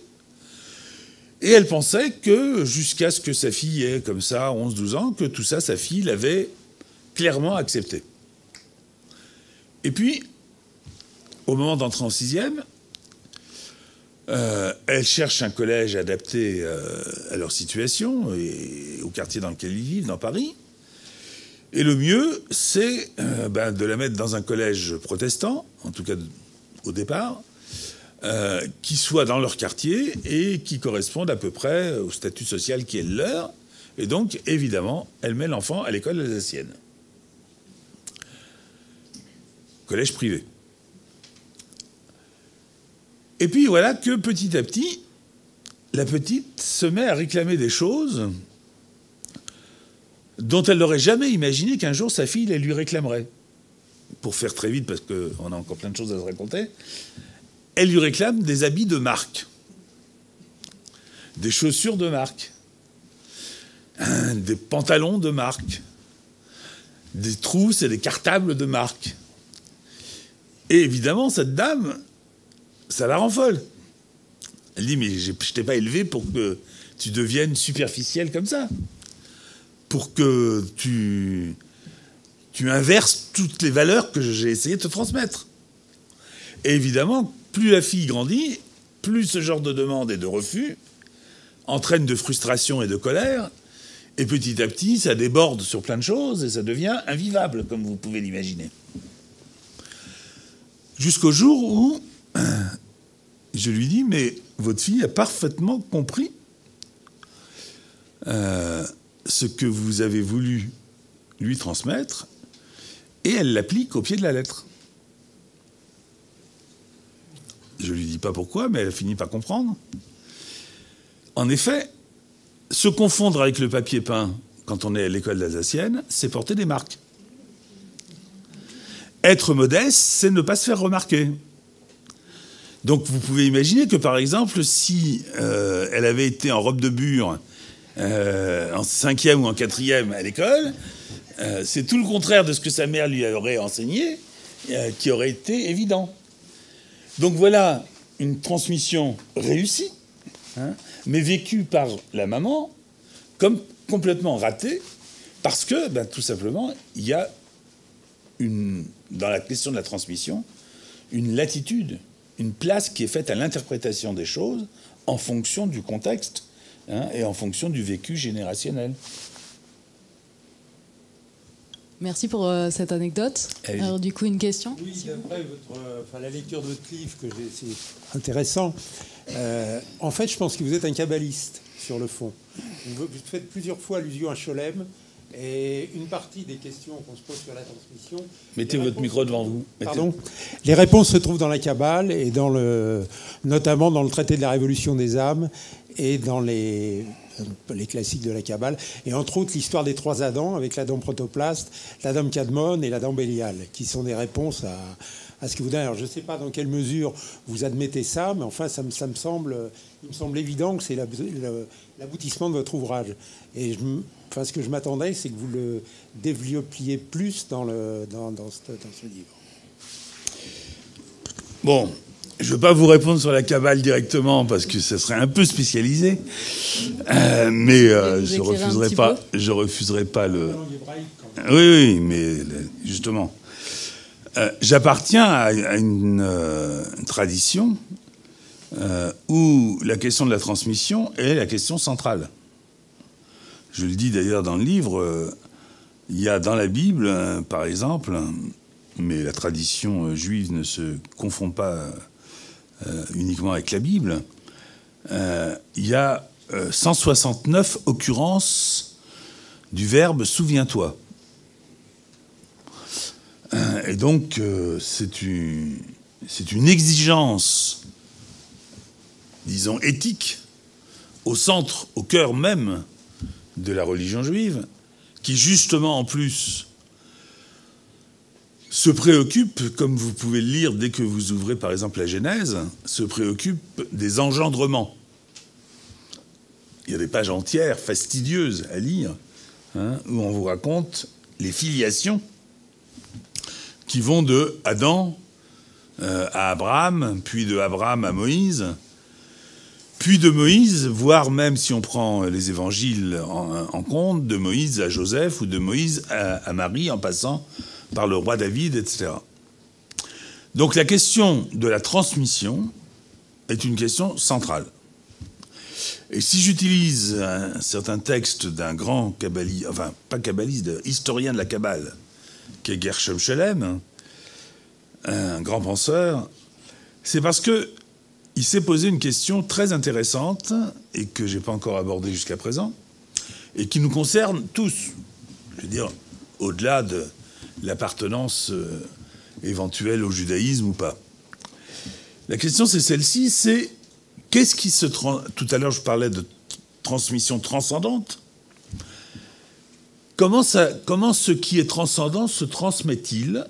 Et elle pensait que, jusqu'à ce que sa fille ait comme ça 11-12 ans, que tout ça, sa fille l'avait clairement accepté. Et puis, au moment d'entrer en 6e, elle cherche un collège adapté à leur situation et au quartier dans lequel ils vivent, dans Paris. Et le mieux, c'est de la mettre dans un collège protestant, en tout cas au départ, qui soit dans leur quartier et qui corresponde à peu près au statut social qui est le leur. Et donc, évidemment, elle met l'enfant à l'école alsacienne. Collège privé. Et puis voilà que petit à petit, la petite se met à réclamer des choses dont elle n'aurait jamais imaginé qu'un jour sa fille les lui réclamerait. Pour faire très vite, parce qu'on a encore plein de choses à se raconter, elle lui réclame des habits de marque, des chaussures de marque, des pantalons de marque, des trousses et des cartables de marque. Et évidemment, cette dame, ça la rend folle. Elle dit, mais je t'ai pas élevé pour que tu deviennes superficielle comme ça. Pour que tu inverses toutes les valeurs que j'ai essayé de te transmettre. Et évidemment, plus la fille grandit, plus ce genre de demande et de refus entraîne de frustration et de colère. Et petit à petit, ça déborde sur plein de choses et ça devient invivable, comme vous pouvez l'imaginer. Jusqu'au jour où je lui dis, mais votre fille a parfaitement compris ce que vous avez voulu lui transmettre, et elle l'applique au pied de la lettre. Je lui dis pas pourquoi, mais elle a fini par comprendre. En effet, se confondre avec le papier peint quand on est à l'école alsacienne, c'est porter des marques. Être modeste, c'est ne pas se faire remarquer. Donc vous pouvez imaginer que, par exemple, si elle avait été en robe de bure en 5e ou en 4e à l'école, c'est tout le contraire de ce que sa mère lui aurait enseigné, qui aurait été évident. Donc voilà une transmission réussie, mais vécue par la maman comme complètement ratée, parce que, tout simplement, il y a dans la question de la transmission, une latitude, une place qui est faite à l'interprétation des choses en fonction du contexte et en fonction du vécu générationnel. Merci pour cette anecdote. Alors du coup, une question? Oui, d'après la lecture de votre livre, c'est intéressant. En fait, je pense que vous êtes un kabbaliste, sur le fond. Vous faites plusieurs fois allusion à Scholem, et une partie des questions qu'on se pose sur la transmission... Mettez votre micro devant vous. Pardon. Les réponses se trouvent dans la Kabbale, et notamment dans le traité de la Révolution des âmes, et dans les classiques de la Kabbale, et entre autres l'histoire des 3 Adams, avec l'Adam protoplaste, l'Adam Kadmon et l'Adam Bélial, qui sont des réponses à ce que vous donnez. Alors je ne sais pas dans quelle mesure vous admettez ça, mais enfin il me semble évident que c'est l'aboutissement de votre ouvrage. Et ce que je m'attendais, c'est que vous le développiez plus dans ce livre. Bon, je ne veux pas vous répondre sur la Kabbale directement parce que ça serait un peu spécialisé, mais je refuserai pas le. Oui, mais justement, j'appartiens à une tradition où la question de la transmission est la question centrale. Je le dis d'ailleurs dans le livre. Il y a dans la Bible, par exemple, mais la tradition juive ne se confond pas uniquement avec la Bible, il y a 169 occurrences du verbe « souviens-toi ». Et donc, c'est une exigence, disons, éthique, au centre, au cœur même de la religion juive, qui justement, en plus, se préoccupe, comme vous pouvez le lire dès que vous ouvrez par exemple la Genèse, se préoccupe des engendrements. Il y a des pages entières fastidieuses à lire, où on vous raconte les filiations qui vont de Adam à Abraham, puis de Abraham à Moïse, puis de Moïse, voire même si on prend les évangiles en compte, de Moïse à Joseph ou de Moïse à Marie en passant par le roi David, etc. Donc la question de la transmission est une question centrale. Et si j'utilise un certain texte d'un grand kabbaliste, enfin pas kabbaliste, historien de la Kabbale, qui est Gershom Scholem, un grand penseur, c'est parce que il s'est posé une question très intéressante et que j'ai pas encore abordée jusqu'à présent et qui nous concerne tous. Je veux dire, au-delà de l'appartenance éventuelle au judaïsme ou pas. La question, c'est celle-ci, c'est qu'est-ce qui se... Tout à l'heure, je parlais de transmission transcendante. Comment ce qui est transcendant se transmet-il,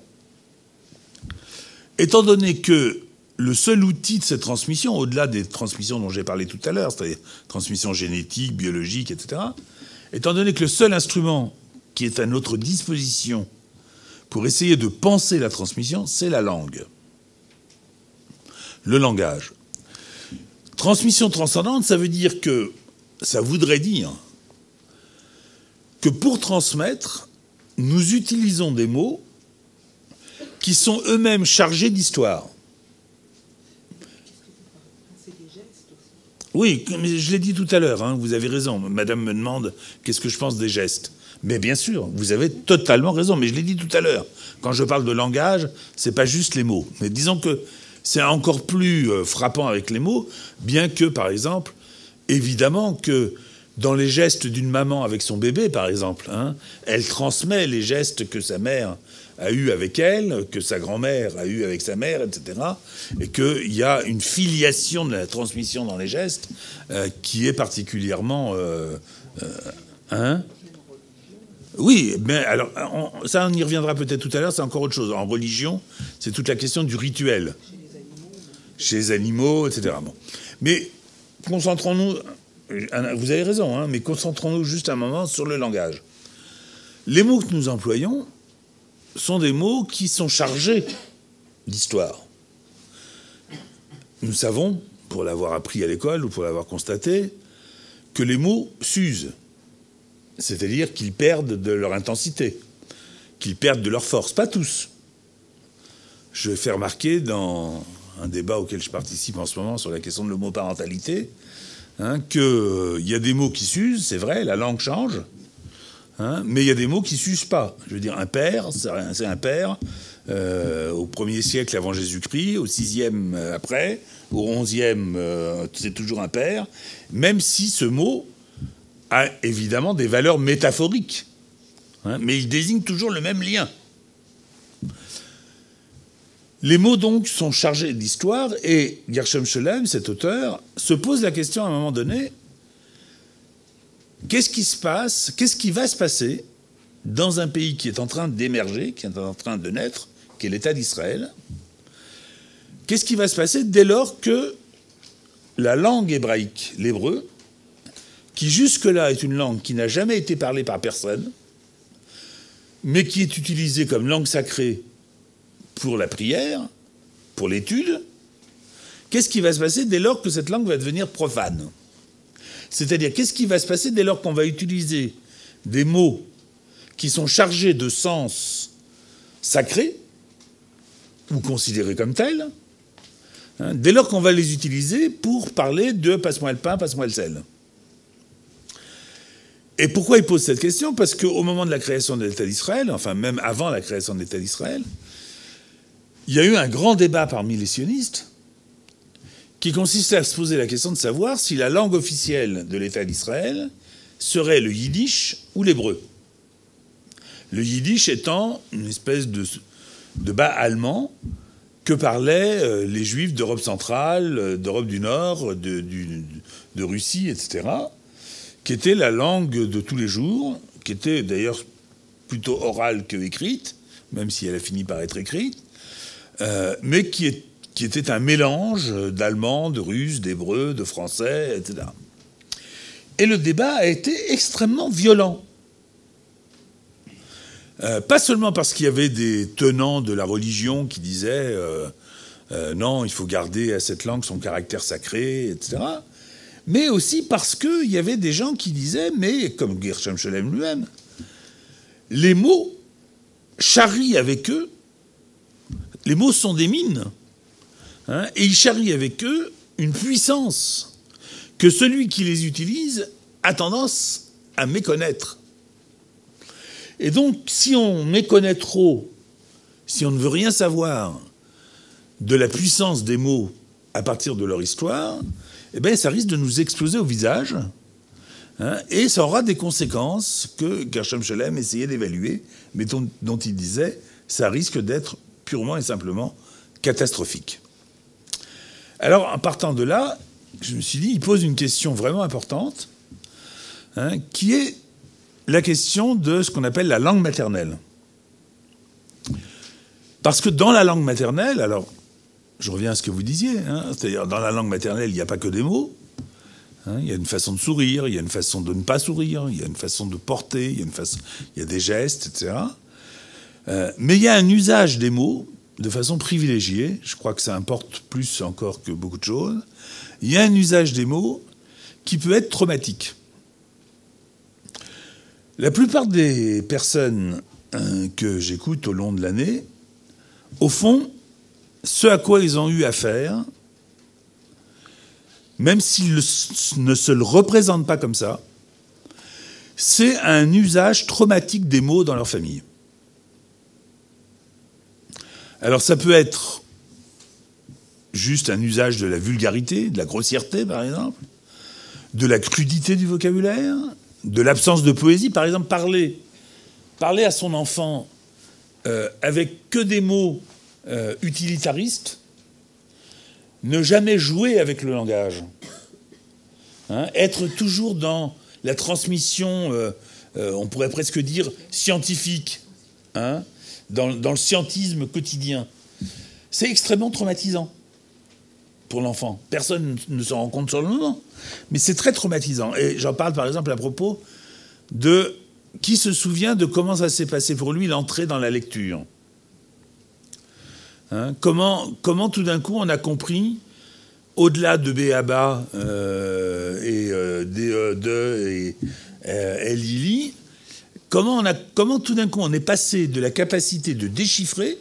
étant donné que le seul outil de cette transmission, au-delà des transmissions dont j'ai parlé tout à l'heure, c'est-à-dire transmission génétique, biologique, etc., étant donné que le seul instrument qui est à notre disposition pour essayer de penser la transmission, c'est la langue. Le langage. Transmission transcendante, ça voudrait dire que pour transmettre, nous utilisons des mots qui sont eux-mêmes chargés d'histoire. Oui, mais je l'ai dit tout à l'heure, vous avez raison. Madame me demande qu'est-ce que je pense des gestes. Mais bien sûr, vous avez totalement raison, mais je l'ai dit tout à l'heure. Quand je parle de langage, c'est pas juste les mots. Mais disons que c'est encore plus frappant avec les mots, bien que, par exemple, évidemment que dans les gestes d'une maman avec son bébé, par exemple, elle transmet les gestes que sa mère a eus avec elle, que sa grand-mère a eus avec sa mère, etc. Et qu'il y a une filiation de la transmission dans les gestes qui est particulièrement... Oui, mais alors, on y reviendra peut-être tout à l'heure, c'est encore autre chose. En religion, c'est toute la question du rituel. Chez les animaux, etc. Bon. Mais concentrons-nous, vous avez raison, mais concentrons-nous juste un moment sur le langage. Les mots que nous employons sont des mots qui sont chargés d'histoire. Nous savons, pour l'avoir appris à l'école ou pour l'avoir constaté, que les mots s'usent. C'est-à-dire qu'ils perdent de leur intensité, qu'ils perdent de leur force. Pas tous. Je fais remarquer dans un débat auquel je participe en ce moment sur la question de l'homoparentalité, qu'il y a des mots qui s'usent, c'est vrai, la langue change. Hein, mais il y a des mots qui ne s'usent pas. Je veux dire, un père, c'est un père. Au 1er siècle avant Jésus-Christ, au 6e après, au 11e, c'est toujours un père, même si ce mot a évidemment des valeurs métaphoriques. Hein, mais il désigne toujours le même lien. Les mots, donc, sont chargés d'histoire, et Gershom Scholem, cet auteur, se pose la question à un moment donné, qu'est-ce qui se passe, qu'est-ce qui va se passer dans un pays qui est en train d'émerger, qui est en train de naître, qui est l'État d'Israël? Qu'est-ce qui va se passer dès lors que la langue hébraïque, l'hébreu, qui jusque-là est une langue qui n'a jamais été parlée par personne, mais qui est utilisée comme langue sacrée pour la prière, pour l'étude, qu'est-ce qui va se passer dès lors que cette langue va devenir profane? C'est-à-dire, qu'est-ce qui va se passer dès lors qu'on va utiliser des mots qui sont chargés de sens sacré, ou considérés comme tels, hein, dès lors qu'on va les utiliser pour parler de « passe-moi le pain, passe-moi le sel ». Et pourquoi il pose cette question? Parce qu'au moment de la création de l'État d'Israël, enfin même avant la création de l'État d'Israël, il y a eu un grand débat parmi les sionistes qui consistait à se poser la question de savoir si la langue officielle de l'État d'Israël serait le yiddish ou l'hébreu. Le yiddish étant une espèce de bas allemand que parlaient les juifs d'Europe centrale, d'Europe du Nord, de Russie, etc., qui était la langue de tous les jours, qui était d'ailleurs plutôt orale que écrite, même si elle a fini par être écrite, mais qui était un mélange d'allemand, de russe, d'hébreu, de français, etc. Et le débat a été extrêmement violent. Pas seulement parce qu'il y avait des tenants de la religion qui disaient non, il faut garder à cette langue son caractère sacré, etc., mais aussi parce qu'il y avait des gens qui disaient, mais comme Gershom Scholem lui-même, les mots charrient avec eux, les mots sont des mines, hein, et ils charrient avec eux une puissance que celui qui les utilise a tendance à méconnaître. Et donc, si on méconnaît trop, si on ne veut rien savoir de la puissance des mots à partir de leur histoire, eh bien, ça risque de nous exploser au visage, hein, et ça aura des conséquences que Gershom Scholem essayait d'évaluer, mais dont il disait ça risque d'être purement et simplement catastrophique. Alors, en partant de là, je me suis dit, il pose une question vraiment importante, hein, qui est la question de ce qu'on appelle la langue maternelle. Parce que dans la langue maternelle, alors, je reviens à ce que vous disiez, hein, c'est-à-dire dans la langue maternelle, il n'y a pas que des mots. Hein, il y a une façon de sourire, il y a une façon de ne pas sourire, il y a une façon de porter, il y a des gestes, etc. Mais il y a un usage des mots de façon privilégiée. Je crois que ça importe plus encore que beaucoup de choses. Il y a un usage des mots qui peut être traumatique. La plupart des personnes que j'écoute au long de l'année, au fond, ce à quoi ils ont eu affaire, même s'ils ne se le représentent pas comme ça, c'est un usage traumatique des mots dans leur famille. Alors ça peut être juste un usage de la vulgarité, de la grossièreté par exemple, de la crudité du vocabulaire, de l'absence de poésie. Par exemple, parler à son enfant avec que des mots utilitaristes, ne jamais jouer avec le langage, hein, être toujours dans la transmission, on pourrait presque dire scientifique, hein, dans le scientisme quotidien, c'est extrêmement traumatisant pour l'enfant. Personne ne s'en rend compte sur le moment, mais c'est très traumatisant. Et j'en parle par exemple à propos de qui se souvient de comment ça s'est passé pour lui l'entrée dans la lecture. Hein, comment tout d'un coup on a compris, au-delà de B.A.B.A. Et D.E.D. et L.I.L.I., comment tout d'un coup on est passé de la capacité de déchiffrer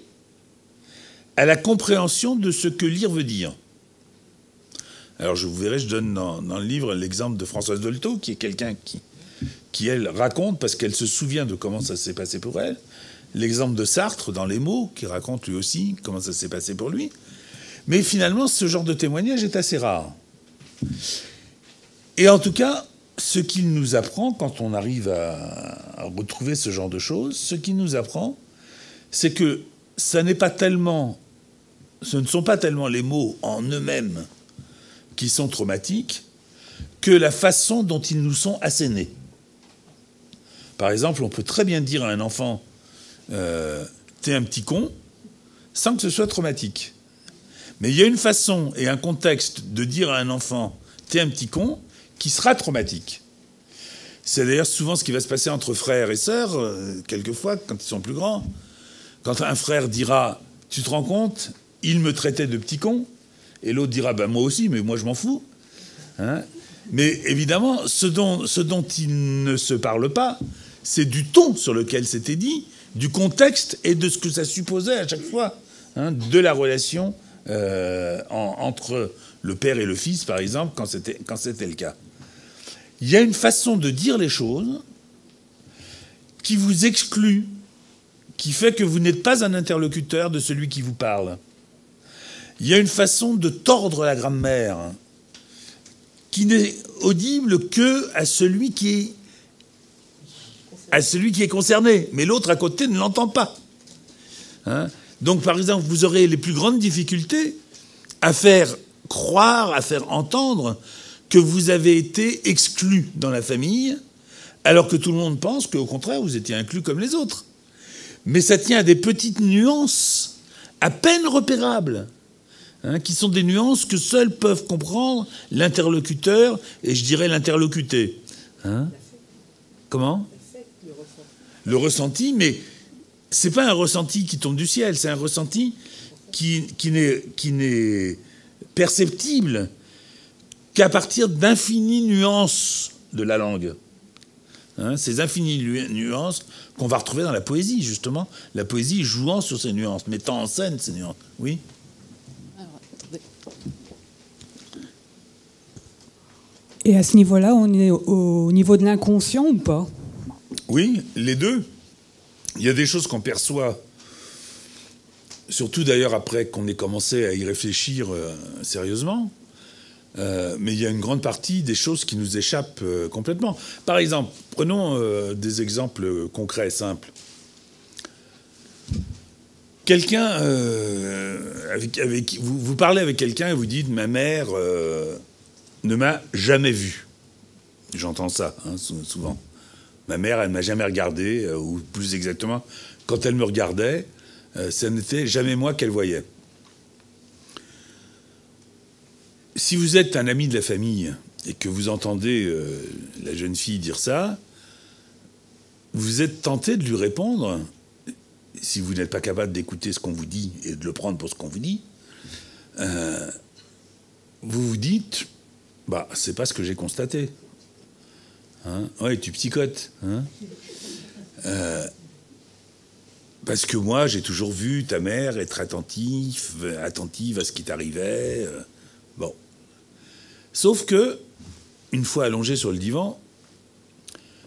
à la compréhension de ce que lire veut dire. Alors je vous verrai, je donne dans le livre l'exemple de Françoise Dolto, qui est quelqu'un qui qui, elle, raconte, parce qu'elle se souvient de comment ça s'est passé pour elle. L'exemple de Sartre, dans Les Mots, qui raconte lui aussi comment ça s'est passé pour lui. Mais finalement, ce genre de témoignage est assez rare. Et en tout cas, ce qu'il nous apprend, quand on arrive à retrouver ce genre de choses, ce qu'il nous apprend, c'est que ce ne sont pas tellement les mots en eux-mêmes qui sont traumatiques, que la façon dont ils nous sont assénés. Par exemple, on peut très bien dire à un enfant « t'es un petit con », sans que ce soit traumatique. Mais il y a une façon et un contexte de dire à un enfant « t'es un petit con » qui sera traumatique. C'est d'ailleurs souvent ce qui va se passer entre frères et sœurs, quelquefois, quand ils sont plus grands. Quand un frère dira « tu te rends compte, il me traitait de petit con », et l'autre dira « moi aussi, mais moi je m'en fous ». Mais évidemment, ce dont il ne se parle pas, c'est du ton sur lequel c'était dit, du contexte et de ce que ça supposait à chaque fois, de la relation entre le père et le fils, par exemple, quand c'était le cas. Il y a une façon de dire les choses qui vous exclut, qui fait que vous n'êtes pas un interlocuteur de celui qui vous parle. Il y a une façon de tordre la grammaire qui n'est audible que à celui qui est concerné, mais l'autre à côté ne l'entend pas. Donc, par exemple, vous aurez les plus grandes difficultés à faire croire, à faire entendre que vous avez été exclu dans la famille, alors que tout le monde pense qu'au contraire, vous étiez inclus comme les autres. Mais ça tient à des petites nuances à peine repérables, qui sont des nuances que seuls peuvent comprendre l'interlocuteur et, je dirais, l'interlocuté. Comment ? Le ressenti, mais c'est pas un ressenti qui tombe du ciel, c'est un ressenti qui n'est perceptible qu'à partir d'infinies nuances de la langue. Ces infinies nuances qu'on va retrouver dans la poésie, justement. La poésie jouant sur ces nuances, mettant en scène ces nuances. Oui ? Alors, attendez. Et à ce niveau-là, on est au niveau de l'inconscient ou pas ? Oui, les deux. Il y a des choses qu'on perçoit, surtout d'ailleurs après qu'on ait commencé à y réfléchir sérieusement. Mais il y a une grande partie des choses qui nous échappent complètement. Par exemple, prenons des exemples concrets, simples. Quelqu'un, vous parlez avec quelqu'un et vous dites « ma mère ne m'a jamais vu ». J'entends ça souvent. Ma mère, elle ne m'a jamais regardé, ou plus exactement, quand elle me regardait, ce n'était jamais moi qu'elle voyait. Si vous êtes un ami de la famille et que vous entendez la jeune fille dire ça, vous êtes tenté de lui répondre, si vous n'êtes pas capable d'écouter ce qu'on vous dit et de le prendre pour ce qu'on vous dit, vous vous dites, c'est pas ce que j'ai constaté. Ouais, tu psychotes. Parce que moi, j'ai toujours vu ta mère être attentive à ce qui t'arrivait. Bon. Sauf que, une fois allongé sur le divan,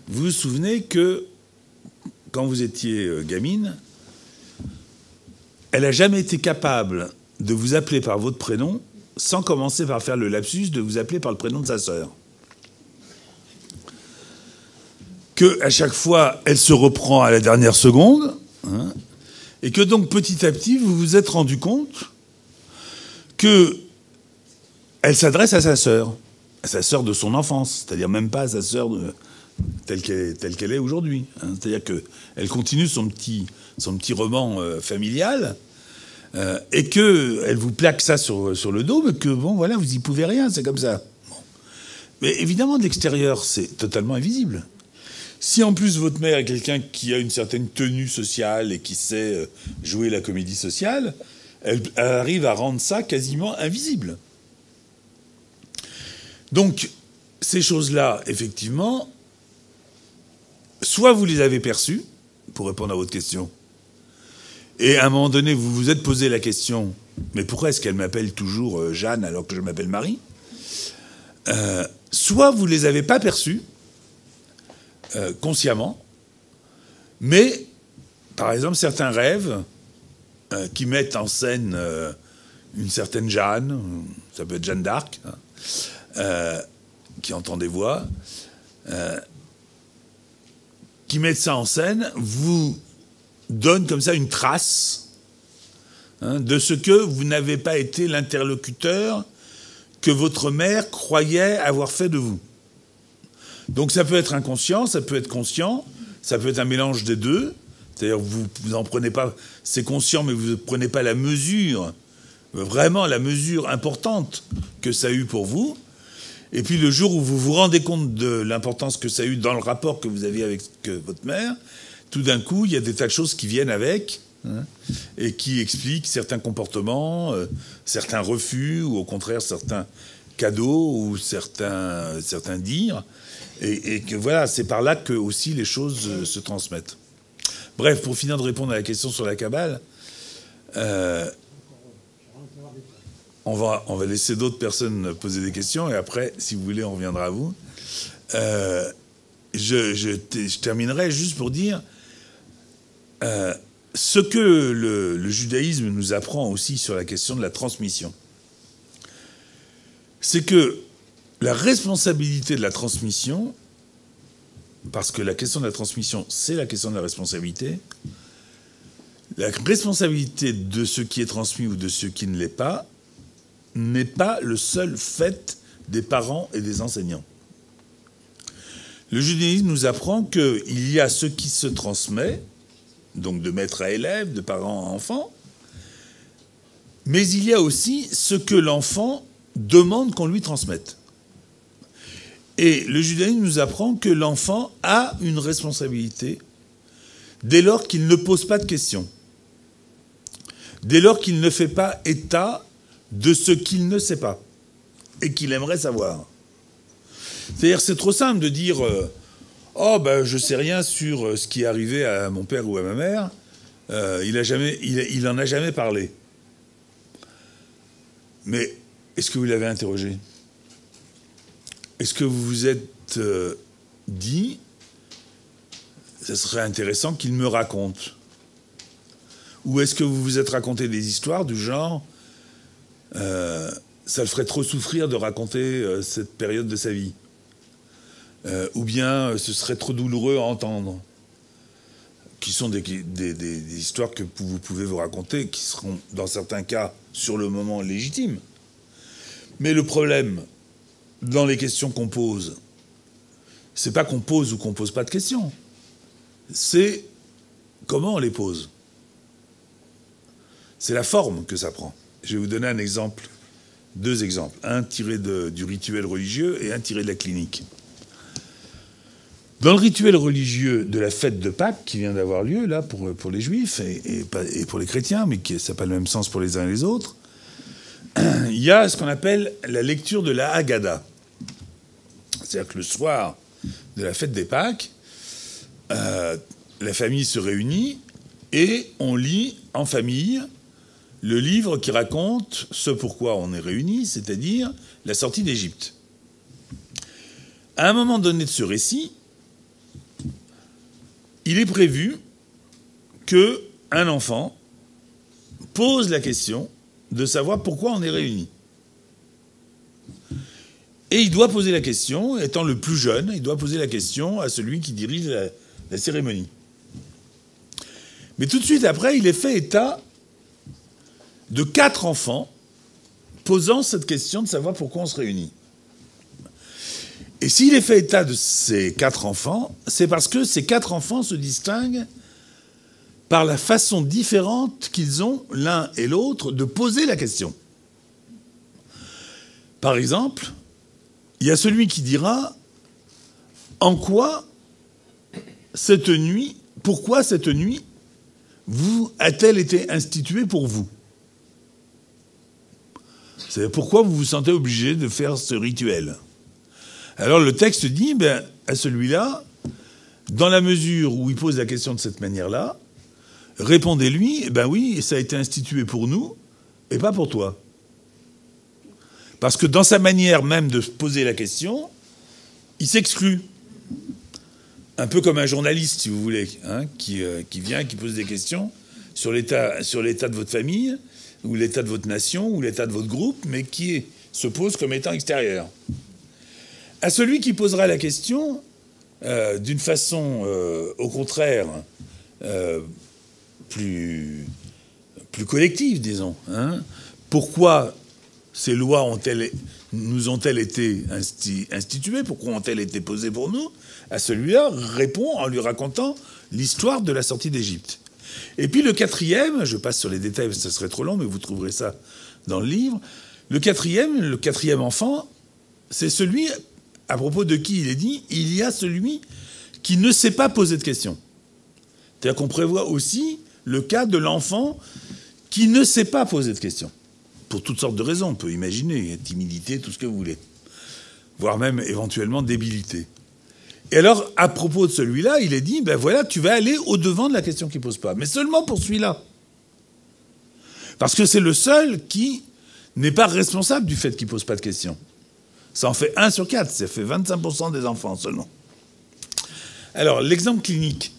vous vous souvenez que, quand vous étiez gamine, elle n'a jamais été capable de vous appeler par votre prénom sans commencer par faire le lapsus de vous appeler par le prénom de sa sœur. Qu'à chaque fois, elle se reprend à la dernière seconde, et que donc, petit à petit, vous vous êtes rendu compte que elle s'adresse à sa sœur de son enfance, c'est-à-dire même pas à sa sœur telle qu'elle est aujourd'hui. C'est-à-dire qu'elle continue son petit roman familial, et qu'elle vous plaque ça sur le dos, mais que, voilà, vous y pouvez rien, c'est comme ça. Bon. Mais évidemment, de l'extérieur, c'est totalement invisible. Si en plus votre mère est quelqu'un qui a une certaine tenue sociale et qui sait jouer la comédie sociale, elle arrive à rendre ça quasiment invisible. Donc, ces choses-là, effectivement, soit vous les avez perçues, pour répondre à votre question, et à un moment donné, vous vous êtes posé la question, mais pourquoi est-ce qu'elle m'appelle toujours Jeanne alors que je m'appelle Marie ? Soit vous ne les avez pas perçues, consciemment, mais, par exemple, certains rêves qui mettent en scène une certaine Jeanne, ça peut être Jeanne d'Arc, qui entend des voix, qui mettent ça en scène, vous donnent comme ça une trace de ce que vous n'avez pas été l'interlocuteur que votre mère croyait avoir fait de vous. Donc ça peut être inconscient, ça peut être conscient, ça peut être un mélange des deux. C'est-à-dire vous en prenez pas, c'est conscient, mais vous ne prenez pas la mesure, vraiment la mesure importante que ça a eu pour vous. Et puis le jour où vous vous rendez compte de l'importance que ça a eu dans le rapport que vous aviez avec votre mère, tout d'un coup, il y a des tas de choses qui viennent avec, et qui expliquent certains comportements, certains refus, ou au contraire certains cadeaux, ou certains dires. Et que voilà, c'est par là que aussi les choses se transmettent. Bref, pour finir de répondre à la question sur la Kabbale, on va laisser d'autres personnes poser des questions, et après, si vous voulez, on reviendra à vous. Je terminerai juste pour dire ce que le judaïsme nous apprend aussi sur la question de la transmission. C'est que la responsabilité de la transmission, parce que la question de la transmission, c'est la question de la responsabilité de ce qui est transmis ou de ce qui ne l'est pas, n'est pas le seul fait des parents et des enseignants. Le judaïsme nous apprend qu'il y a ce qui se transmet, donc de maître à élève, de parent à enfant, mais il y a aussi ce que l'enfant demande qu'on lui transmette. Et le judaïsme nous apprend que l'enfant a une responsabilité dès lors qu'il ne pose pas de questions, dès lors qu'il ne fait pas état de ce qu'il ne sait pas et qu'il aimerait savoir. C'est-à-dire, c'est trop simple de dire oh ben je sais rien sur ce qui est arrivé à mon père ou à ma mère, il en a jamais parlé. Mais est-ce que vous l'avez interrogé? Est-ce que vous vous êtes dit ça serait intéressant qu'il me raconte? Ou est-ce que vous vous êtes raconté des histoires du genre ça le ferait trop souffrir de raconter cette période de sa vie, ou bien ce serait trop douloureux à entendre, qui sont des histoires que vous pouvez vous raconter, qui seront dans certains cas sur le moment légitimes. Mais le problème dans les questions qu'on pose, c'est pas qu'on pose ou qu'on pose pas de questions, c'est comment on les pose. C'est la forme que ça prend. Je vais vous donner un exemple, deux exemples, un tiré du rituel religieux et un tiré de la clinique. Dans le rituel religieux de la fête de Pâques, qui vient d'avoir lieu là pour les Juifs et pour les chrétiens, mais ça n'a pas le même sens pour les uns et les autres, il y a ce qu'on appelle la lecture de la Haggadah. C'est-à-dire que le soir de la fête des Pâques, la famille se réunit et on lit en famille le livre qui raconte ce pourquoi on est réunis, c'est-à-dire la sortie d'Égypte. À un moment donné de ce récit, il est prévu qu'un enfant pose la question de savoir pourquoi on est réunis. Et il doit poser la question, étant le plus jeune, il doit poser la question à celui qui dirige la cérémonie. Mais tout de suite après, il est fait état de 4 enfants posant cette question de savoir pourquoi on se réunit. Et s'il est fait état de ces 4 enfants, c'est parce que ces 4 enfants se distinguent par la façon différente qu'ils ont, l'un et l'autre, de poser la question. Par exemple, il y a celui qui dira « En quoi cette nuit, pourquoi cette nuit a-t-elle été instituée pour vous ?» C'est pourquoi vous vous sentez obligé de faire ce rituel. Alors le texte dit, à celui-là, dans la mesure où il pose la question de cette manière-là, répondez-lui, oui, ça a été institué pour nous et pas pour toi. Parce que dans sa manière même de poser la question, il s'exclut. un peu comme un journaliste, si vous voulez, hein, qui vient, qui pose des questions sur l'état de votre famille, ou l'état de votre nation, ou l'état de votre groupe, mais qui se pose comme étant extérieur. À celui qui posera la question, d'une façon, au contraire, plus collective, disons. Hein. Pourquoi ces lois nous ont-elles été instituées? Pourquoi ont-elles été posées pour nous? À celui-là, répond en lui racontant l'histoire de la sortie d'Égypte. Et puis le quatrième, je passe sur les détails parce que ça serait trop long, mais vous trouverez ça dans le livre. Le quatrième enfant, c'est celui à propos de qui il est dit, il y a celui qui ne sait pas poser de questions. C'est-à-dire qu'on prévoit aussi le cas de l'enfant qui ne sait pas poser de questions. Pour toutes sortes de raisons, on peut imaginer, timidité, tout ce que vous voulez. Voire même éventuellement débilité. Et alors, à propos de celui-là, il est dit, ben voilà, tu vas aller au-devant de la question qu'il ne pose pas. Mais seulement pour celui-là. Parce que c'est le seul qui n'est pas responsable du fait qu'il ne pose pas de questions. Ça en fait 1 sur 4, ça fait 25% des enfants seulement. Alors, l'exemple clinique,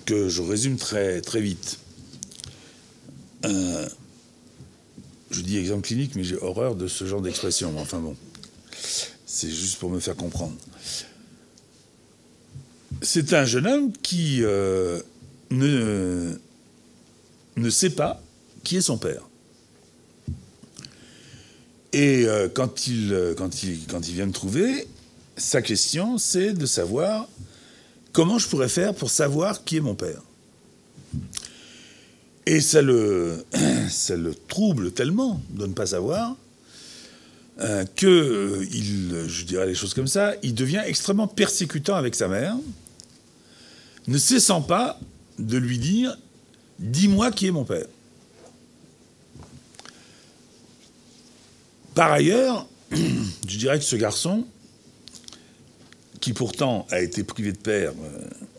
que je résume très, très vite. Je dis exemple clinique, mais j'ai horreur de ce genre d'expression. Enfin bon, c'est juste pour me faire comprendre. C'est un jeune homme qui ne sait pas qui est son père. Et quand il vient me trouver, sa question, c'est de savoir comment je pourrais faire pour savoir qui est mon père. Et ça le trouble tellement de ne pas savoir que, je dirais les choses comme ça, il devient extrêmement persécutant avec sa mère, ne cessant pas de lui dire « Dis-moi qui est mon père ». Par ailleurs, je dirais que ce garçon, qui pourtant a été privé de père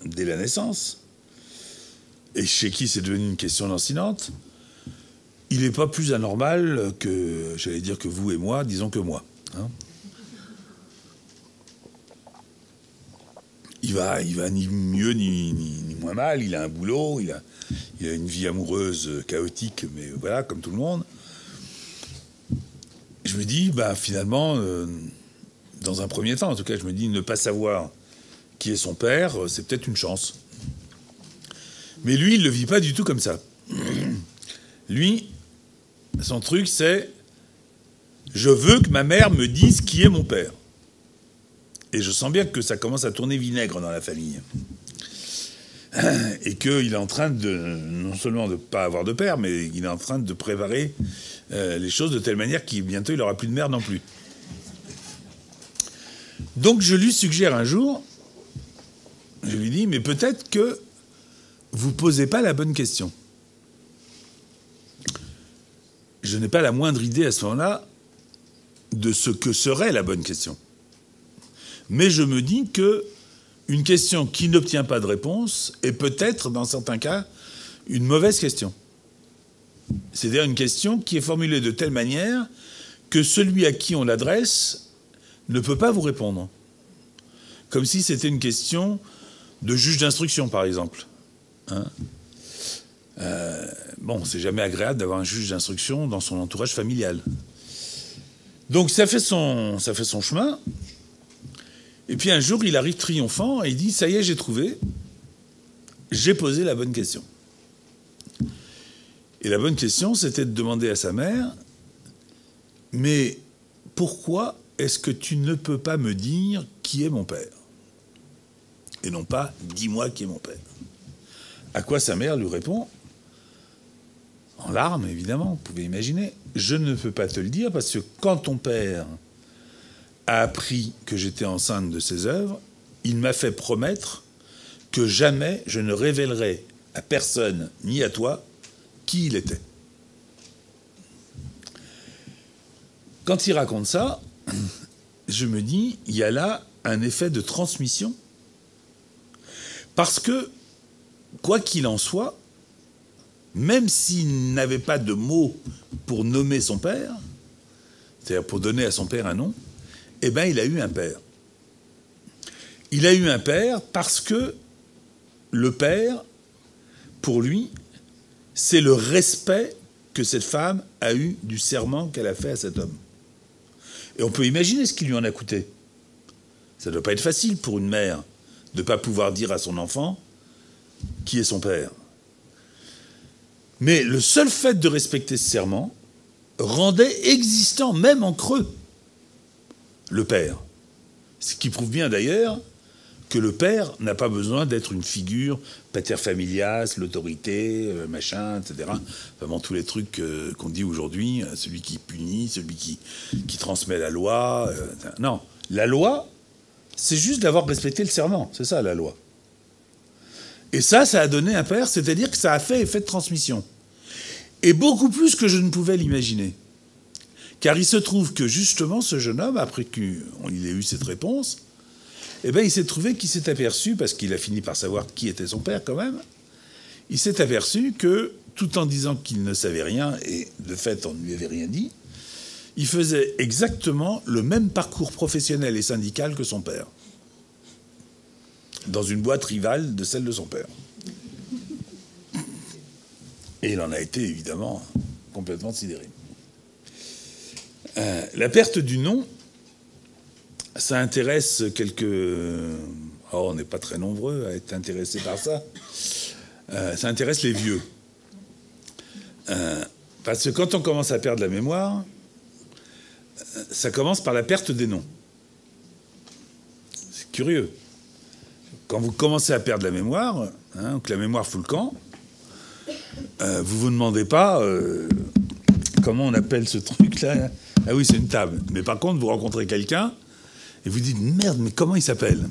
dès la naissance, et chez qui c'est devenu une question lancinante, il n'est pas plus anormal que, j'allais dire que vous et moi, disons que moi. Hein. Il va ni mieux ni moins mal, il a un boulot, il a une vie amoureuse chaotique, mais voilà, comme tout le monde. Je me dis, finalement, dans un premier temps, en tout cas, je me dis, ne pas savoir qui est son père, c'est peut-être une chance. Mais lui, il ne le vit pas du tout comme ça. Lui, son truc, c'est « Je veux que ma mère me dise qui est mon père ». Et je sens bien que ça commence à tourner vinaigre dans la famille. Et qu'il est en train non seulement de ne pas avoir de père, mais il est en train de préparer les choses de telle manière qu'il bientôt il n'aura plus de mère non plus. Donc je lui suggère un jour, je lui dis « Mais peut-être que vous ne posez pas la bonne question. » Je n'ai pas la moindre idée à ce moment-là de ce que serait la bonne question. Mais je me dis qu'une question qui n'obtient pas de réponse est peut-être, dans certains cas, une mauvaise question. C'est-à-dire une question qui est formulée de telle manière que celui à qui on l'adresse ne peut pas vous répondre. Comme si c'était une question de juge d'instruction, par exemple. Hein, c'est jamais agréable d'avoir un juge d'instruction dans son entourage familial. Donc ça fait son chemin. Et puis un jour, il arrive triomphant et il dit « Ça y est, j'ai trouvé. J'ai posé la bonne question. » Et la bonne question, c'était de demander à sa mère « Mais pourquoi est-ce que tu ne peux pas me dire qui est mon père ?» Et non pas « Dis-moi qui est mon père ». À quoi sa mère lui répond, en larmes évidemment, vous pouvez imaginer, « Je ne peux pas te le dire parce que quand ton père a appris que j'étais enceinte de ses œuvres, il m'a fait promettre que jamais je ne révélerai à personne ni à toi qui il était. » Quand il raconte ça, je me dis, il y a là un effet de transmission. Parce que, quoi qu'il en soit, même s'il n'avait pas de mots pour nommer son père, c'est-à-dire pour donner à son père un nom, eh bien, il a eu un père. il a eu un père parce que le père, pour lui, c'est le respect que cette femme a eu du serment qu'elle a fait à cet homme. Et on peut imaginer ce qui lui en a coûté. Ça ne doit pas être facile pour une mère de ne pas pouvoir dire à son enfant qui est son père. Mais le seul fait de respecter ce serment rendait existant, même en creux, le père. Ce qui prouve bien d'ailleurs que le père n'a pas besoin d'être une figure pater familias, l'autorité, machin, etc. Vraiment tous les trucs qu'on dit aujourd'hui, celui qui punit, celui qui transmet la loi. Non, la loi, c'est juste d'avoir respecté le serment. C'est ça, la loi. Et ça a donné un père, c'est-à-dire que ça a fait effet de transmission. Et beaucoup plus que je ne pouvais l'imaginer. Car il se trouve que justement, ce jeune homme, après qu'il ait eu cette réponse, eh bien, il s'est trouvé qu'il s'est aperçu, parce qu'il a fini par savoir qui était son père quand même, il s'est aperçu que, tout en disant qu'il ne savait rien, et de fait on ne lui avait rien dit, il faisait exactement le même parcours professionnel et syndical que son père, dans une boîte rivale de celle de son père. Et il en a été évidemment complètement sidéré. La perte du nom, ça intéresse quelques... Oh, on n'est pas très nombreux à être intéressés par ça. Ça intéresse les vieux. Parce que quand on commence à perdre la mémoire, ça commence par la perte des noms. C'est curieux. Quand vous commencez à perdre la mémoire, que la mémoire fout le camp, vous vous demandez pas comment on appelle ce truc-là. Ah oui, c'est une table. Mais par contre, vous rencontrez quelqu'un et vous dites, merde, mais comment il s'appelle?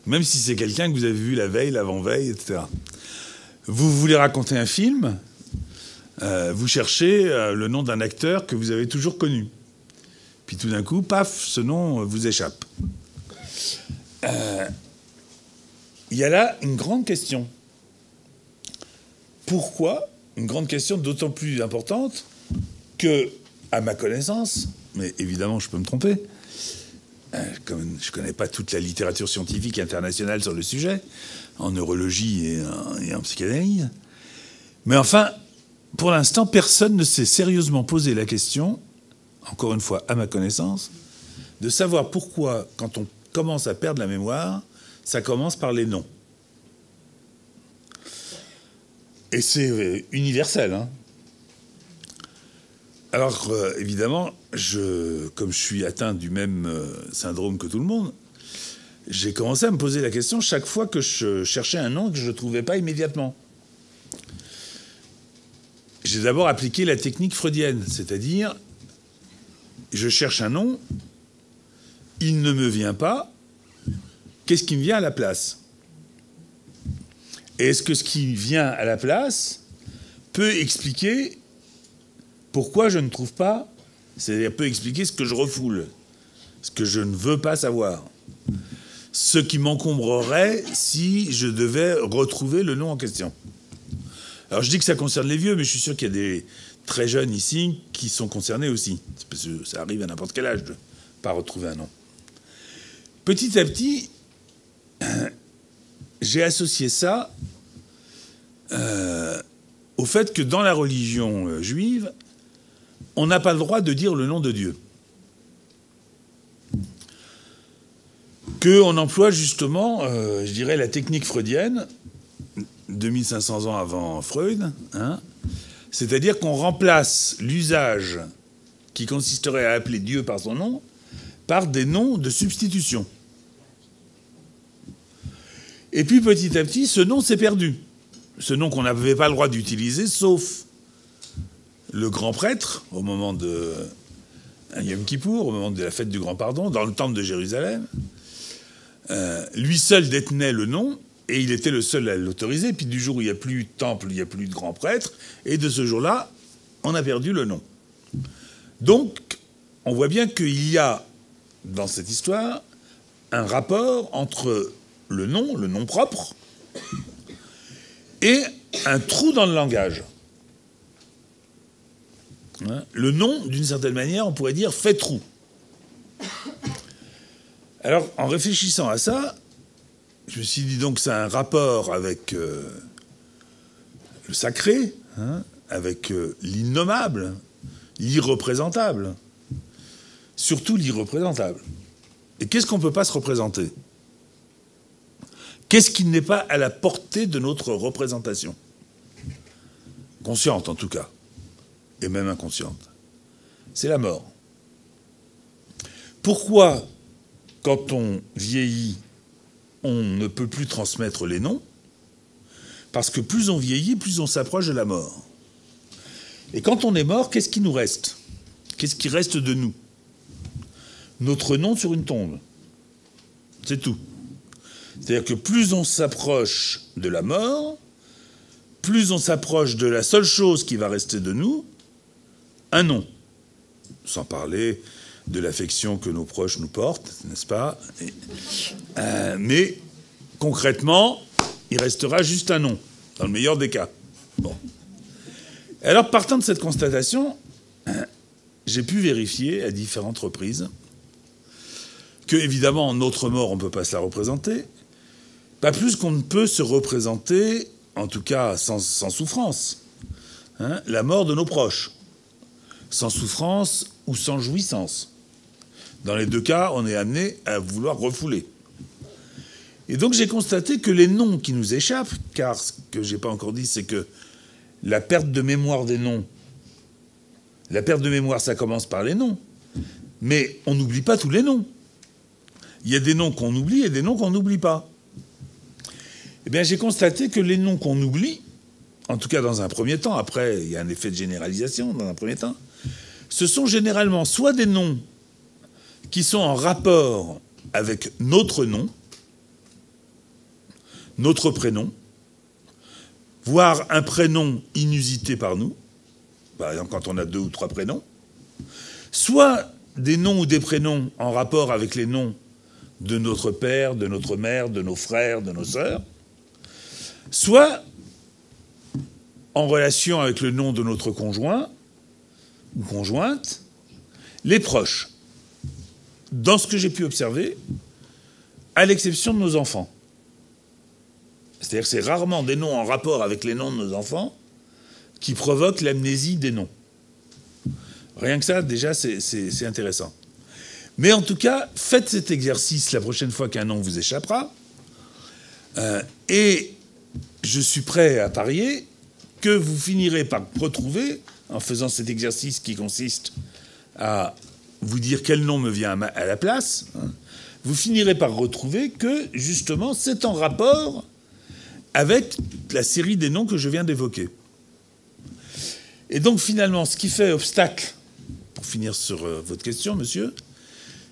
Même si c'est quelqu'un que vous avez vu la veille, l'avant-veille, etc. Vous voulez raconter un film, vous cherchez le nom d'un acteur que vous avez toujours connu. Puis tout d'un coup, paf, ce nom vous échappe. Il y a là une grande question. Pourquoi? Une grande question d'autant plus importante que, à ma connaissance, mais évidemment je peux me tromper, comme je ne connais pas toute la littérature scientifique internationale sur le sujet, en neurologie et en psychanalyse, mais enfin, pour l'instant, personne ne s'est sérieusement posé la question, encore une fois, à ma connaissance, de savoir pourquoi, quand on commence à perdre la mémoire, ça commence par les noms. Et c'est universel, hein. Alors, évidemment, comme je suis atteint du même syndrome que tout le monde, j'ai commencé à me poser la question chaque fois que je cherchais un nom que je ne trouvais pas immédiatement. J'ai d'abord appliqué la technique freudienne, c'est-à-dire, je cherche un nom, il ne me vient pas, qu'est-ce qui me vient à la place? Et est-ce que ce qui vient à la place peut expliquer pourquoi je ne trouve pas, c'est-à-dire peut expliquer ce que je refoule, ce que je ne veux pas savoir, ce qui m'encombrerait si je devais retrouver le nom en question. Alors je dis que ça concerne les vieux, mais je suis sûr qu'il y a des très jeunes ici qui sont concernés aussi, parce que ça arrive à n'importe quel âge de ne pas retrouver un nom. Petit à petit, j'ai associé ça au fait que dans la religion juive, on n'a pas le droit de dire le nom de Dieu. Qu'on emploie justement, je dirais, la technique freudienne, 2500 ans avant Freud, hein, c'est-à-dire qu'on remplace l'usage qui consisterait à appeler Dieu par son nom par des noms de substitution. Et puis petit à petit, ce nom s'est perdu. Ce nom qu'on n'avait pas le droit d'utiliser, sauf le grand prêtre, au moment de Yom Kippour, au moment de la fête du Grand Pardon, dans le temple de Jérusalem. Lui seul détenait le nom, et il était le seul à l'autoriser. Puis du jour où il n'y a plus de temple, il n'y a plus de grand prêtre, et de ce jour-là, on a perdu le nom. Donc, on voit bien qu'il y a, dans cette histoire, un rapport entre le nom propre, et un trou dans le langage. Le nom, d'une certaine manière, on pourrait dire fait trou. Alors, en réfléchissant à ça, Je me suis dit donc c'est un rapport avec le sacré, avec l'innommable, l'irreprésentable. Surtout l'irreprésentable. Et qu'est-ce qu'on ne peut pas se représenter? Qu'est-ce qui n'est pas à la portée de notre représentation? Consciente en tout cas, et même inconsciente. C'est la mort. Pourquoi, quand on vieillit, on ne peut plus transmettre les noms? Parce que plus on vieillit, plus on s'approche de la mort. Et quand on est mort, qu'est-ce qui nous reste? Qu'est-ce qui reste de nous? Notre nom sur une tombe. C'est tout. C'est-à-dire que plus on s'approche de la mort, plus on s'approche de la seule chose qui va rester de nous, un nom. Sans parler de l'affection que nos proches nous portent, n'est-ce pas? Mais concrètement, il restera juste un nom, dans le meilleur des cas. Bon. Alors, partant de cette constatation, j'ai pu vérifier à différentes reprises que, évidemment, notre mort, on ne peut pas se la représenter, pas plus qu'on ne peut se représenter, en tout cas sans souffrance, la mort de nos proches, sans souffrance ou sans jouissance. Dans les deux cas, on est amené à vouloir refouler. Et donc j'ai constaté que les noms qui nous échappent, car ce que je n'ai pas encore dit, c'est que la perte de mémoire des noms, la perte de mémoire, ça commence par les noms, mais on n'oublie pas tous les noms. Il y a des noms qu'on oublie et des noms qu'on n'oublie pas. Eh bien, j'ai constaté que les noms qu'on oublie, en tout cas dans un premier temps, après il y a un effet de généralisation dans un premier temps, ce sont généralement soit des noms qui sont en rapport avec notre nom, notre prénom, voire un prénom inusité par nous, par exemple quand on a 2 ou 3 prénoms, soit des noms ou des prénoms en rapport avec les noms de notre père, de notre mère, de nos frères, de nos sœurs, soit en relation avec le nom de notre conjoint ou conjointe, les proches. Dans ce que j'ai pu observer, à l'exception de nos enfants. C'est-à-dire que c'est rarement des noms en rapport avec les noms de nos enfants qui provoquent l'amnésie des noms. Rien que ça, déjà, c'est intéressant. Mais en tout cas, faites cet exercice la prochaine fois qu'un nom vous échappera. Et je suis prêt à parier que vous finirez par retrouver, en faisant cet exercice qui consiste à vous dire quel nom me vient à la place, vous finirez par retrouver que, justement, c'est en rapport avec la série des noms que je viens d'évoquer. Et donc, finalement, ce qui fait obstacle, pour finir sur votre question, monsieur,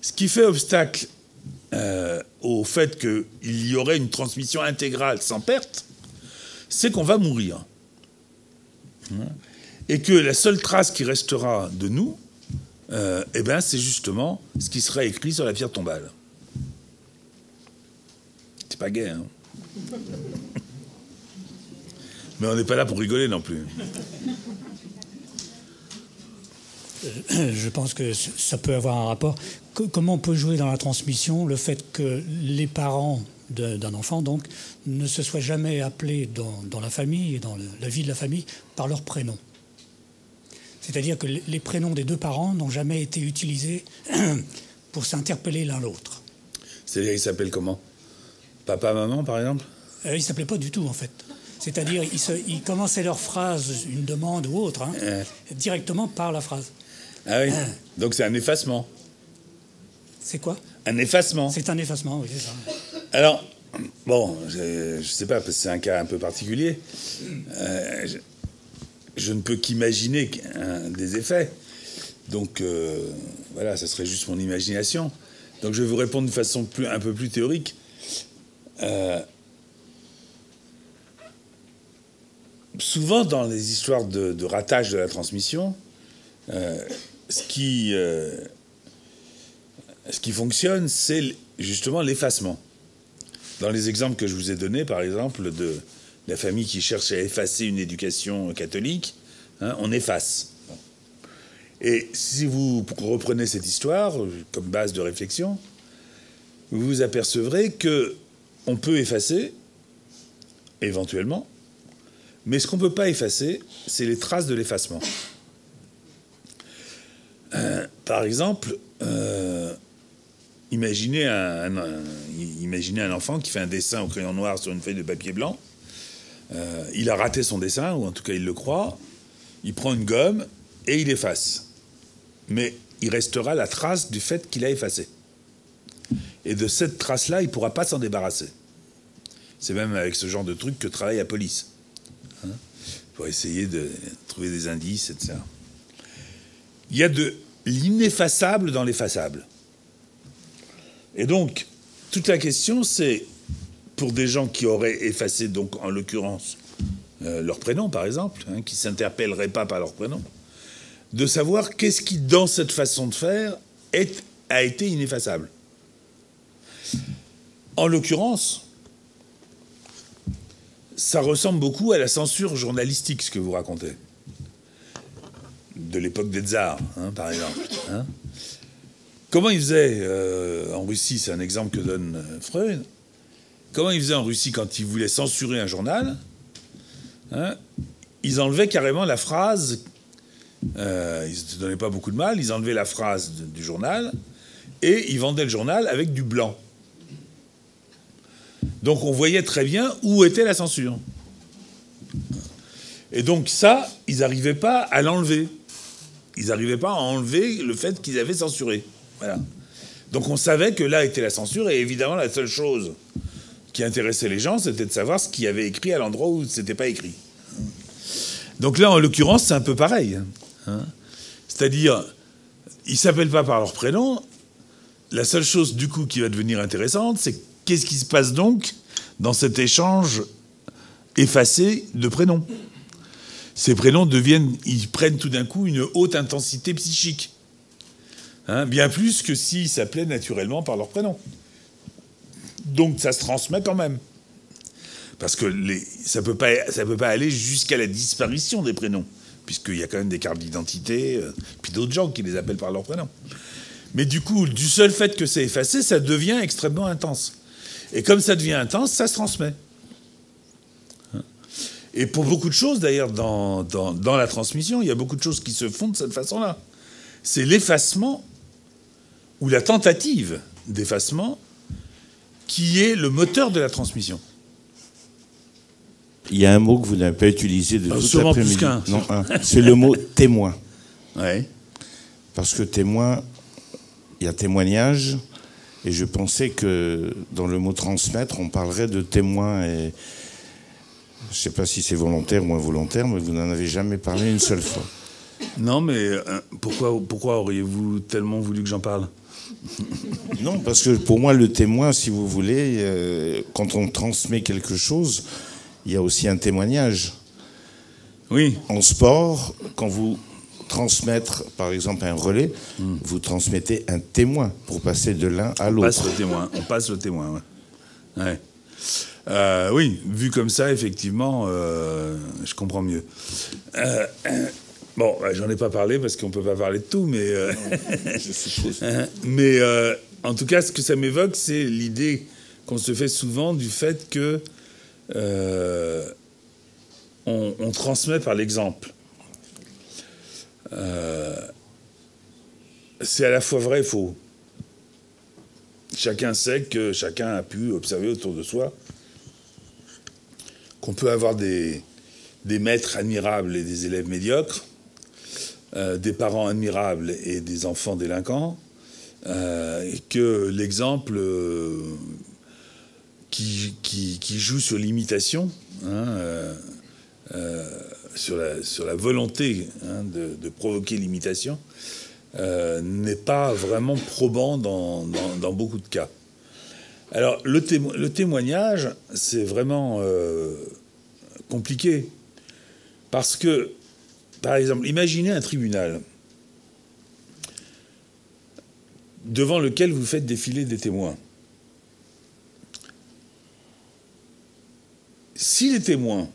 ce qui fait obstacle au fait qu'il y aurait une transmission intégrale sans perte, c'est qu'on va mourir. Et que la seule trace qui restera de nous, c'est justement ce qui sera écrit sur la pierre tombale. C'est pas gai, hein? Mais on n'est pas là pour rigoler non plus. Je pense que ça peut avoir un rapport. Comment on peut jouer dans la transmission le fait que les parents d'un enfant, donc, ne se soient jamais appelés dans la famille et dans la vie de la famille par leur prénom? C'est-à-dire que les prénoms des 2 parents n'ont jamais été utilisés pour s'interpeller l'un l'autre. C'est-à-dire, ils s'appellent comment? Papa, maman, par exemple? Ils ne s'appelaient pas du tout, en fait. C'est-à-dire, ils commençaient leur phrase, une demande ou autre, directement par la phrase. Ah oui. Donc c'est un effacement. C'est quoi? Un effacement. C'est un effacement, oui, c'est ça. Alors, bon, je ne sais pas, parce que c'est un cas un peu particulier. Je ne peux qu'imaginer des effets. Donc, voilà, ça serait juste mon imagination. Donc je vais vous répondre de façon un peu plus théorique. Souvent, dans les histoires de ratage de la transmission, ce qui fonctionne, c'est justement l'effacement. Dans les exemples que je vous ai donnés, par exemple, de la famille qui cherche à effacer une éducation catholique, on efface. Et si vous reprenez cette histoire comme base de réflexion, vous vous apercevrez que on peut effacer, éventuellement, mais ce qu'on ne peut pas effacer, c'est les traces de l'effacement. Par exemple, imaginez un enfant qui fait un dessin au crayon noir sur une feuille de papier blanc. Il a raté son dessin, ou en tout cas il le croit. Il prend une gomme et il efface. Mais il restera la trace du fait qu'il a effacé. Et de cette trace-là, il ne pourra pas s'en débarrasser. C'est même avec ce genre de truc que travaille la police. Pour essayer de trouver des indices, etc. Il y a de l'ineffaçable dans l'effaçable. Et donc, toute la question, c'est, pour des gens qui auraient effacé, donc en l'occurrence, leur prénom, par exemple, qui ne s'interpelleraient pas par leur prénom, de savoir qu'est-ce qui, dans cette façon de faire, a été ineffaçable. En l'occurrence, ça ressemble beaucoup à la censure journalistique, ce que vous racontez. De l'époque des tsars, par exemple. Comment ils faisaient en Russie, c'est un exemple que donne Freud, comment ils faisaient en Russie quand ils voulaient censurer un journal, ils enlevaient carrément la phrase, ils ne se donnaient pas beaucoup de mal, ils enlevaient la phrase du journal et ils vendaient le journal avec du blanc. Donc on voyait très bien où était la censure. Et donc ça, ils n'arrivaient pas à l'enlever. Ils n'arrivaient pas à enlever le fait qu'ils avaient censuré. Voilà. Donc on savait que là était la censure, et évidemment la seule chose qui intéressait les gens, c'était de savoir ce qu'il y avait écrit à l'endroit où ce n'était pas écrit. Donc là, en l'occurrence, c'est un peu pareil. C'est-à-dire, ils ne s'appellent pas par leur prénom. La seule chose, du coup, qui va devenir intéressante, c'est qu'est-ce qui se passe donc dans cet échange effacé de prénoms. Ces prénoms ils prennent tout d'un coup une haute intensité psychique. Bien plus que s'ils s'appelaient naturellement par leur prénom. Donc ça se transmet quand même. Parce que ça peut pas aller jusqu'à la disparition des prénoms, puisqu'il y a quand même des cartes d'identité, puis d'autres gens qui les appellent par leur prénom. Mais du coup, du seul fait que c'est effacé, ça devient extrêmement intense. Et comme ça devient intense, ça se transmet. Et pour beaucoup de choses, d'ailleurs, dans la transmission, il y a beaucoup de choses qui se font de cette façon-là. C'est l'effacement, ou la tentative d'effacement, qui est le moteur de la transmission. Il y a un mot que vous n'avez pas utilisé de toute l'après-midi. Plus qu'un. Non, c'est le mot témoin. Ouais. Parce que témoin, il y a témoignage, et je pensais que dans le mot transmettre, on parlerait de témoin, et je ne sais pas si c'est volontaire ou involontaire, mais vous n'en avez jamais parlé une seule fois. Non, mais pourquoi auriez-vous tellement voulu que j'en parle ? Non, parce que pour moi, le témoin, si vous voulez, quand on transmet quelque chose, il y a aussi un témoignage. Oui. En sport, quand vous transmettez, par exemple, un relais, vous transmettez un témoin pour passer de l'un à l'autre. On passe le témoin, ouais. Oui, vu comme ça, effectivement, je comprends mieux. Bon, j'en ai pas parlé parce qu'on peut pas parler de tout, mais je suppose. Mais en tout cas, ce que ça m'évoque, c'est l'idée qu'on se fait souvent du fait que on transmet par l'exemple. C'est à la fois vrai et faux. Chacun sait que chacun a pu observer autour de soi qu'on peut avoir des maîtres admirables et des élèves médiocres, des parents admirables et des enfants délinquants, et que l'exemple qui joue sur l'imitation, sur la volonté de provoquer l'imitation, n'est pas vraiment probant dans beaucoup de cas. Alors, le témoignage, c'est vraiment compliqué. Parce que, par exemple, imaginez un tribunal devant lequel vous faites défiler des témoins. Si les témoins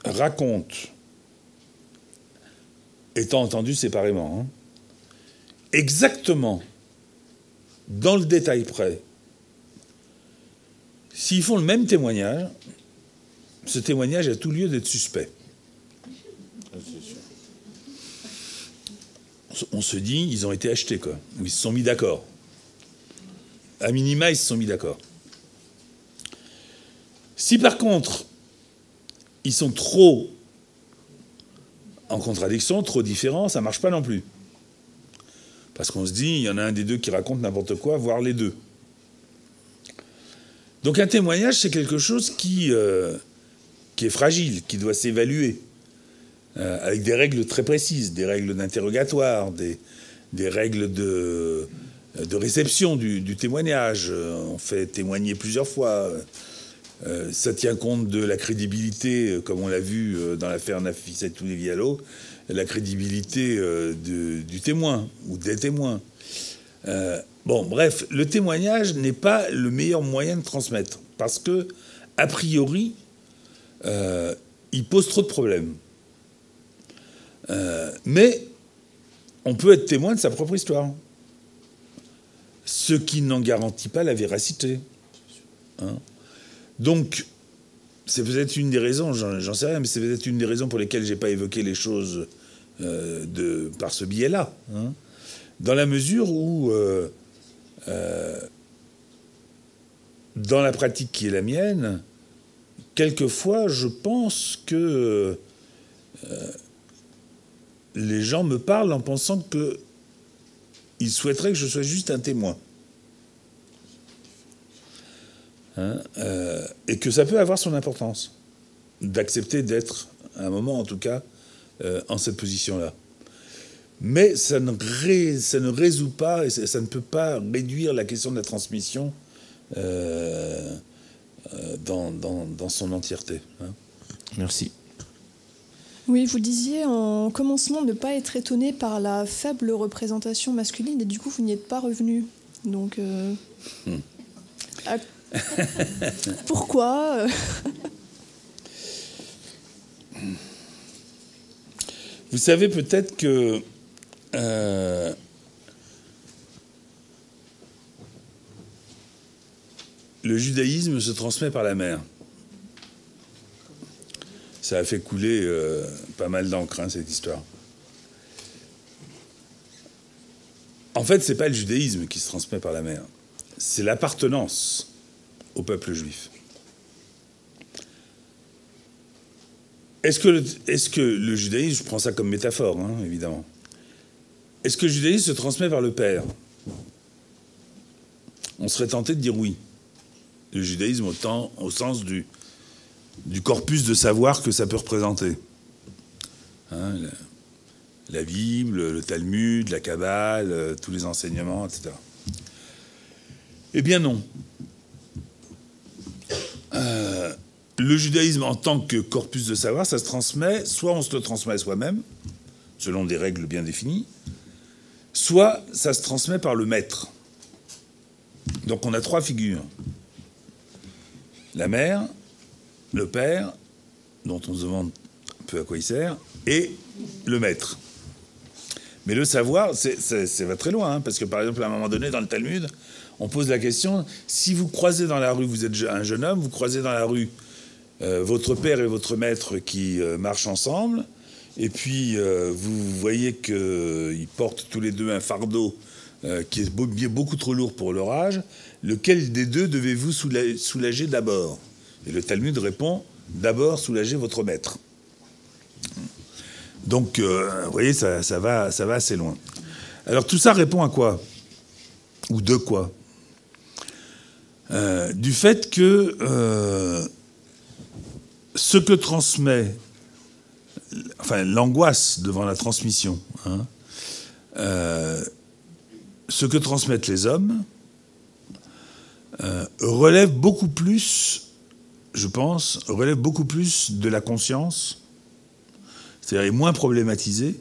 racontent, étant entendus séparément, exactement, dans le détail près, s'ils font le même témoignage, ce témoignage a tout lieu d'être suspect. On se dit, ils ont été achetés, quoi. Ou ils se sont mis d'accord. À minima, ils se sont mis d'accord. Si par contre, ils sont trop en contradiction, trop différents, ça ne marche pas non plus. Parce qu'on se dit, il y en a un des deux qui raconte n'importe quoi, voire les deux. Donc un témoignage, c'est quelque chose qui est fragile, qui doit s'évaluer, avec des règles très précises, des règles d'interrogatoire, des règles de réception du témoignage. On fait témoigner plusieurs fois. Ça tient compte de la crédibilité, comme on l'a vu dans l'affaire Nafissatou Diallo, la crédibilité du témoin ou des témoins. Bon, bref, le témoignage n'est pas le meilleur moyen de transmettre parce que, a priori, il pose trop de problèmes. Mais on peut être témoin de sa propre histoire, ce qui n'en garantit pas la véracité. Hein. Donc, c'est peut-être une des raisons, j'en sais rien, mais c'est peut-être une des raisons pour lesquelles j'ai pas évoqué les choses par ce biais-là. Hein. Dans la mesure où, dans la pratique qui est la mienne, quelquefois, je pense que les gens me parlent en pensant qu'ils souhaiteraient que je sois juste un témoin. Hein, et que ça peut avoir son importance d'accepter d'être, à un moment en tout cas, en cette position-là. Mais ça ne résout pas, et ça ne peut pas réduire la question de la transmission dans son entièreté. Hein. Merci. Oui, vous disiez en commencement ne pas être étonné par la faible représentation masculine, et du coup vous n'y êtes pas revenu. Donc, pourquoi Vous savez peut-être que le judaïsme se transmet par la mère. Ça a fait couler pas mal d'encre, hein, cette histoire. En fait, c'est pas le judaïsme qui se transmet par la mère, c'est l'appartenance au peuple juif. Est-ce que le judaïsme, je prends ça comme métaphore, hein, évidemment, est-ce que le judaïsme se transmet par le père? On serait tenté de dire oui. Le judaïsme au sens du corpus de savoir que ça peut représenter. Hein, la Bible, le Talmud, la Kabbale, tous les enseignements, etc. Eh bien non. Le judaïsme en tant que corpus de savoir, ça se transmet, soit on se le transmet soi-même, selon des règles bien définies, soit ça se transmet par le maître. Donc on a trois figures. La mère, le père, dont on se demande un peu à quoi il sert, et le maître. Mais le savoir, ça va très loin, hein, parce que par exemple, à un moment donné, dans le Talmud, on pose la question, si vous croisez dans la rue, vous êtes un jeune homme, vous croisez dans la rue votre père et votre maître qui marchent ensemble, et puis vous voyez qu'ils portent tous les deux un fardeau qui est beaucoup trop lourd pour leur âge, lequel des deux devez-vous soulager d'abord? Et le Talmud répond, d'abord soulager votre maître. Donc, vous voyez, ça va assez loin. Alors tout ça répond à quoi? Ou de quoi? Du fait que ce que transmet, enfin l'angoisse devant la transmission, hein, ce que transmettent les hommes relève beaucoup plus, je pense, de la conscience, c'est-à-dire est moins problématisé,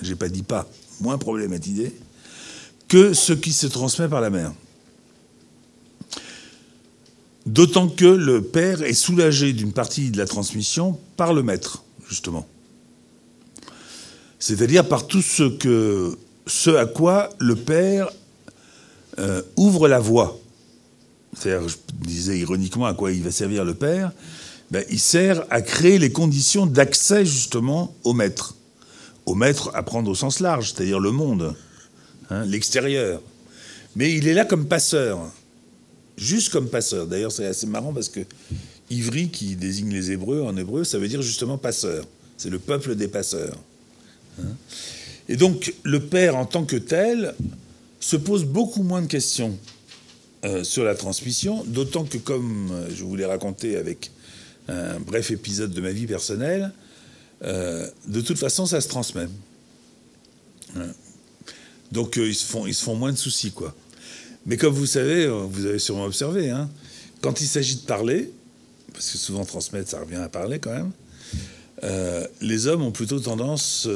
j'ai pas dit pas, moins problématisé, que ce qui se transmet par la mère. D'autant que le père est soulagé d'une partie de la transmission par le maître, justement. C'est-à-dire par tout ce à quoi le père ouvre la voie. c'est-à-dire, je disais ironiquement à quoi il va servir le père, ben, il sert à créer les conditions d'accès justement au maître. Au maître à prendre au sens large, c'est-à-dire le monde, hein, l'extérieur. Mais il est là comme passeur, juste comme passeur. D'ailleurs, c'est assez marrant parce que Ivri, qui désigne les Hébreux en hébreu, ça veut dire justement passeur. C'est le peuple des passeurs. Hein. Et donc, le père en tant que tel se pose beaucoup moins de questions sur la transmission, d'autant que, comme je vous l'ai raconté avec un bref épisode de ma vie personnelle, de toute façon, ça se transmet. Donc, ils se font moins de soucis, quoi. Mais comme vous savez, vous avez sûrement observé, hein, quand il s'agit de parler, parce que souvent transmettre, ça revient à parler quand même, les hommes ont plutôt tendance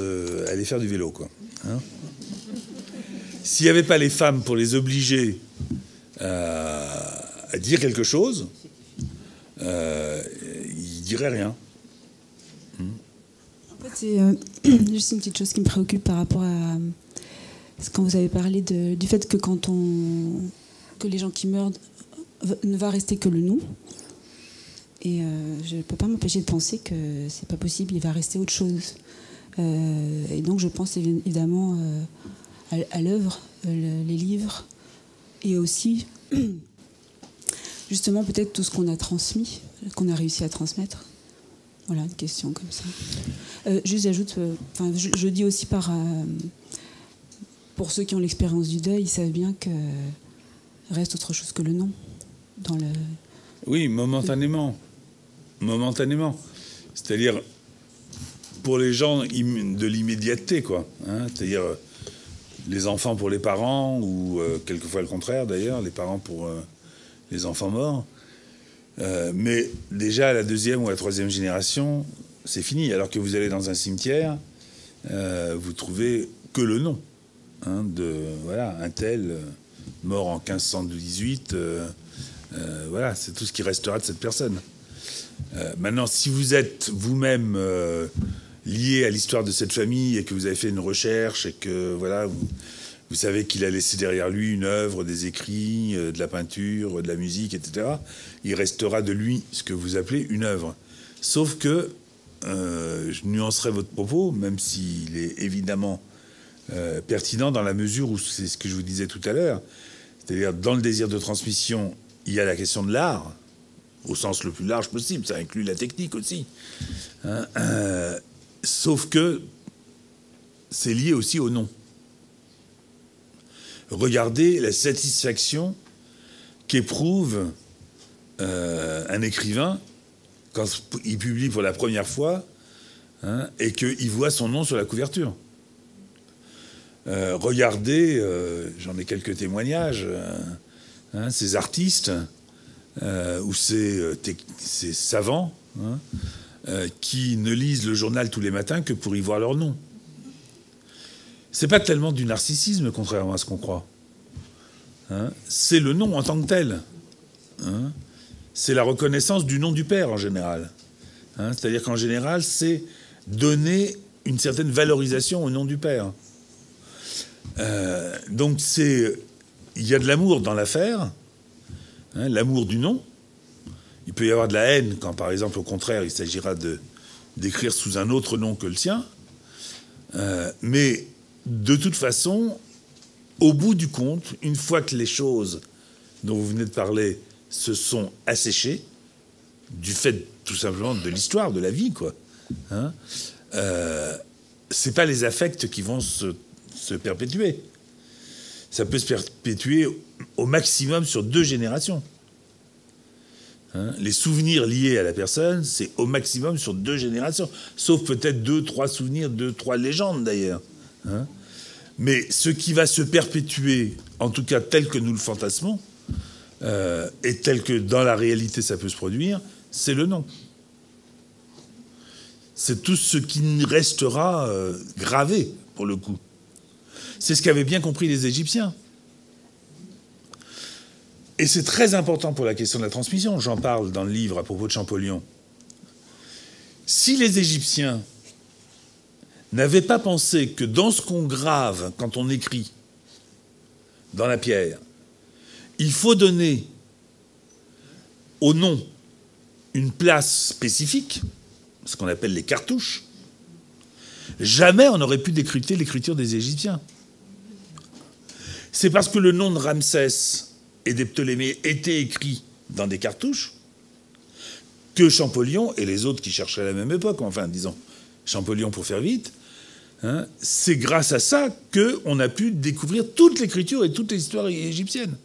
à aller faire du vélo, quoi. Hein. S'il n'y avait pas les femmes pour les obliger à dire quelque chose, ils diraient rien. En fait, c'est juste une petite chose qui me préoccupe par rapport à quand vous avez parlé du fait que que les gens qui meurent ne va rester que le nous. Et je ne peux pas m'empêcher de penser que c'est pas possible, il va rester autre chose. Et donc je pense évidemment à l'œuvre, les livres, et aussi justement peut-être tout ce qu'on a transmis, qu'on a réussi à transmettre. Voilà, une question comme ça. Juste j'ajoute, je dis aussi pour ceux qui ont l'expérience du deuil, ils savent bien que reste autre chose que le nom dans le. Oui, momentanément. Momentanément. C'est-à-dire, pour les gens de l'immédiateté, quoi. Hein, c'est-à-dire, les enfants pour les parents, ou quelquefois le contraire, d'ailleurs, les parents pour les enfants morts. Mais déjà, à la deuxième ou à la troisième génération, c'est fini. Alors que vous allez dans un cimetière, vous trouvez que le nom. Hein, voilà, un tel, mort en 1518, voilà, c'est tout ce qui restera de cette personne. Maintenant, si vous êtes vous-même lié à l'histoire de cette famille et que vous avez fait une recherche et que voilà, vous savez qu'il a laissé derrière lui une œuvre, des écrits, de la peinture, de la musique, etc., il restera de lui ce que vous appelez une œuvre. Sauf que, je nuancerai votre propos, même s'il est évidemment pertinent dans la mesure où c'est ce que je vous disais tout à l'heure, c'est-à-dire dans le désir de transmission, il y a la question de l'art, au sens le plus large possible, ça inclut la technique aussi. Hein, sauf que c'est lié aussi au nom. Regardez la satisfaction qu'éprouve un écrivain quand il publie pour la première fois, hein, et qu'il voit son nom sur la couverture. Regardez, j'en ai quelques témoignages, hein, ces artistes ou ces savants, hein, qui ne lisent le journal tous les matins que pour y voir leur nom. C'est pas tellement du narcissisme, contrairement à ce qu'on croit. Hein, c'est le nom en tant que tel. Hein, c'est la reconnaissance du nom du père en général. Hein, c'est-à-dire qu'en général, c'est donner une certaine valorisation au nom du père. Donc il y a de l'amour dans l'affaire, hein, l'amour du nom. Il peut y avoir de la haine quand, par exemple, au contraire, il s'agira d'écrire sous un autre nom que le sien. Mais de toute façon, au bout du compte, une fois que les choses dont vous venez de parler se sont asséchées, du fait tout simplement de l'histoire, de la vie, quoi, hein, c'est pas les affects qui vont se perpétuer. Ça peut se perpétuer au maximum sur 2 générations. Hein, les souvenirs liés à la personne, c'est au maximum sur 2 générations. Sauf peut-être 2, 3 souvenirs, 2, 3 légendes d'ailleurs. Hein. Mais ce qui va se perpétuer, en tout cas tel que nous le fantasmons, et tel que dans la réalité ça peut se produire, c'est le nom. C'est tout ce qui restera gravé, pour le coup. C'est ce qu'avaient bien compris les Égyptiens. Et c'est très important pour la question de la transmission. J'en parle dans le livre à propos de Champollion. Si les Égyptiens n'avaient pas pensé que dans ce qu'on grave quand on écrit dans la pierre, il faut donner au nom une place spécifique, ce qu'on appelle les cartouches, jamais on n'aurait pu décrypter l'écriture des Égyptiens. C'est parce que le nom de Ramsès et des Ptolémées était écrit dans des cartouches que Champollion et les autres qui cherchaient à la même époque, enfin disons Champollion pour faire vite, hein, c'est grâce à ça qu'on a pu découvrir toute l'écriture et toute l'histoire égyptienne.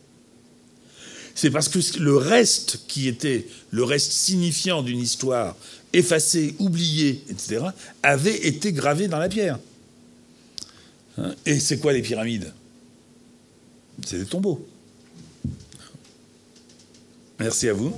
C'est parce que le reste qui était le reste signifiant d'une histoire effacée, oubliée, etc., avait été gravé dans la pierre. Hein, et c'est quoi les pyramides? C'est des tombeaux. Merci à vous.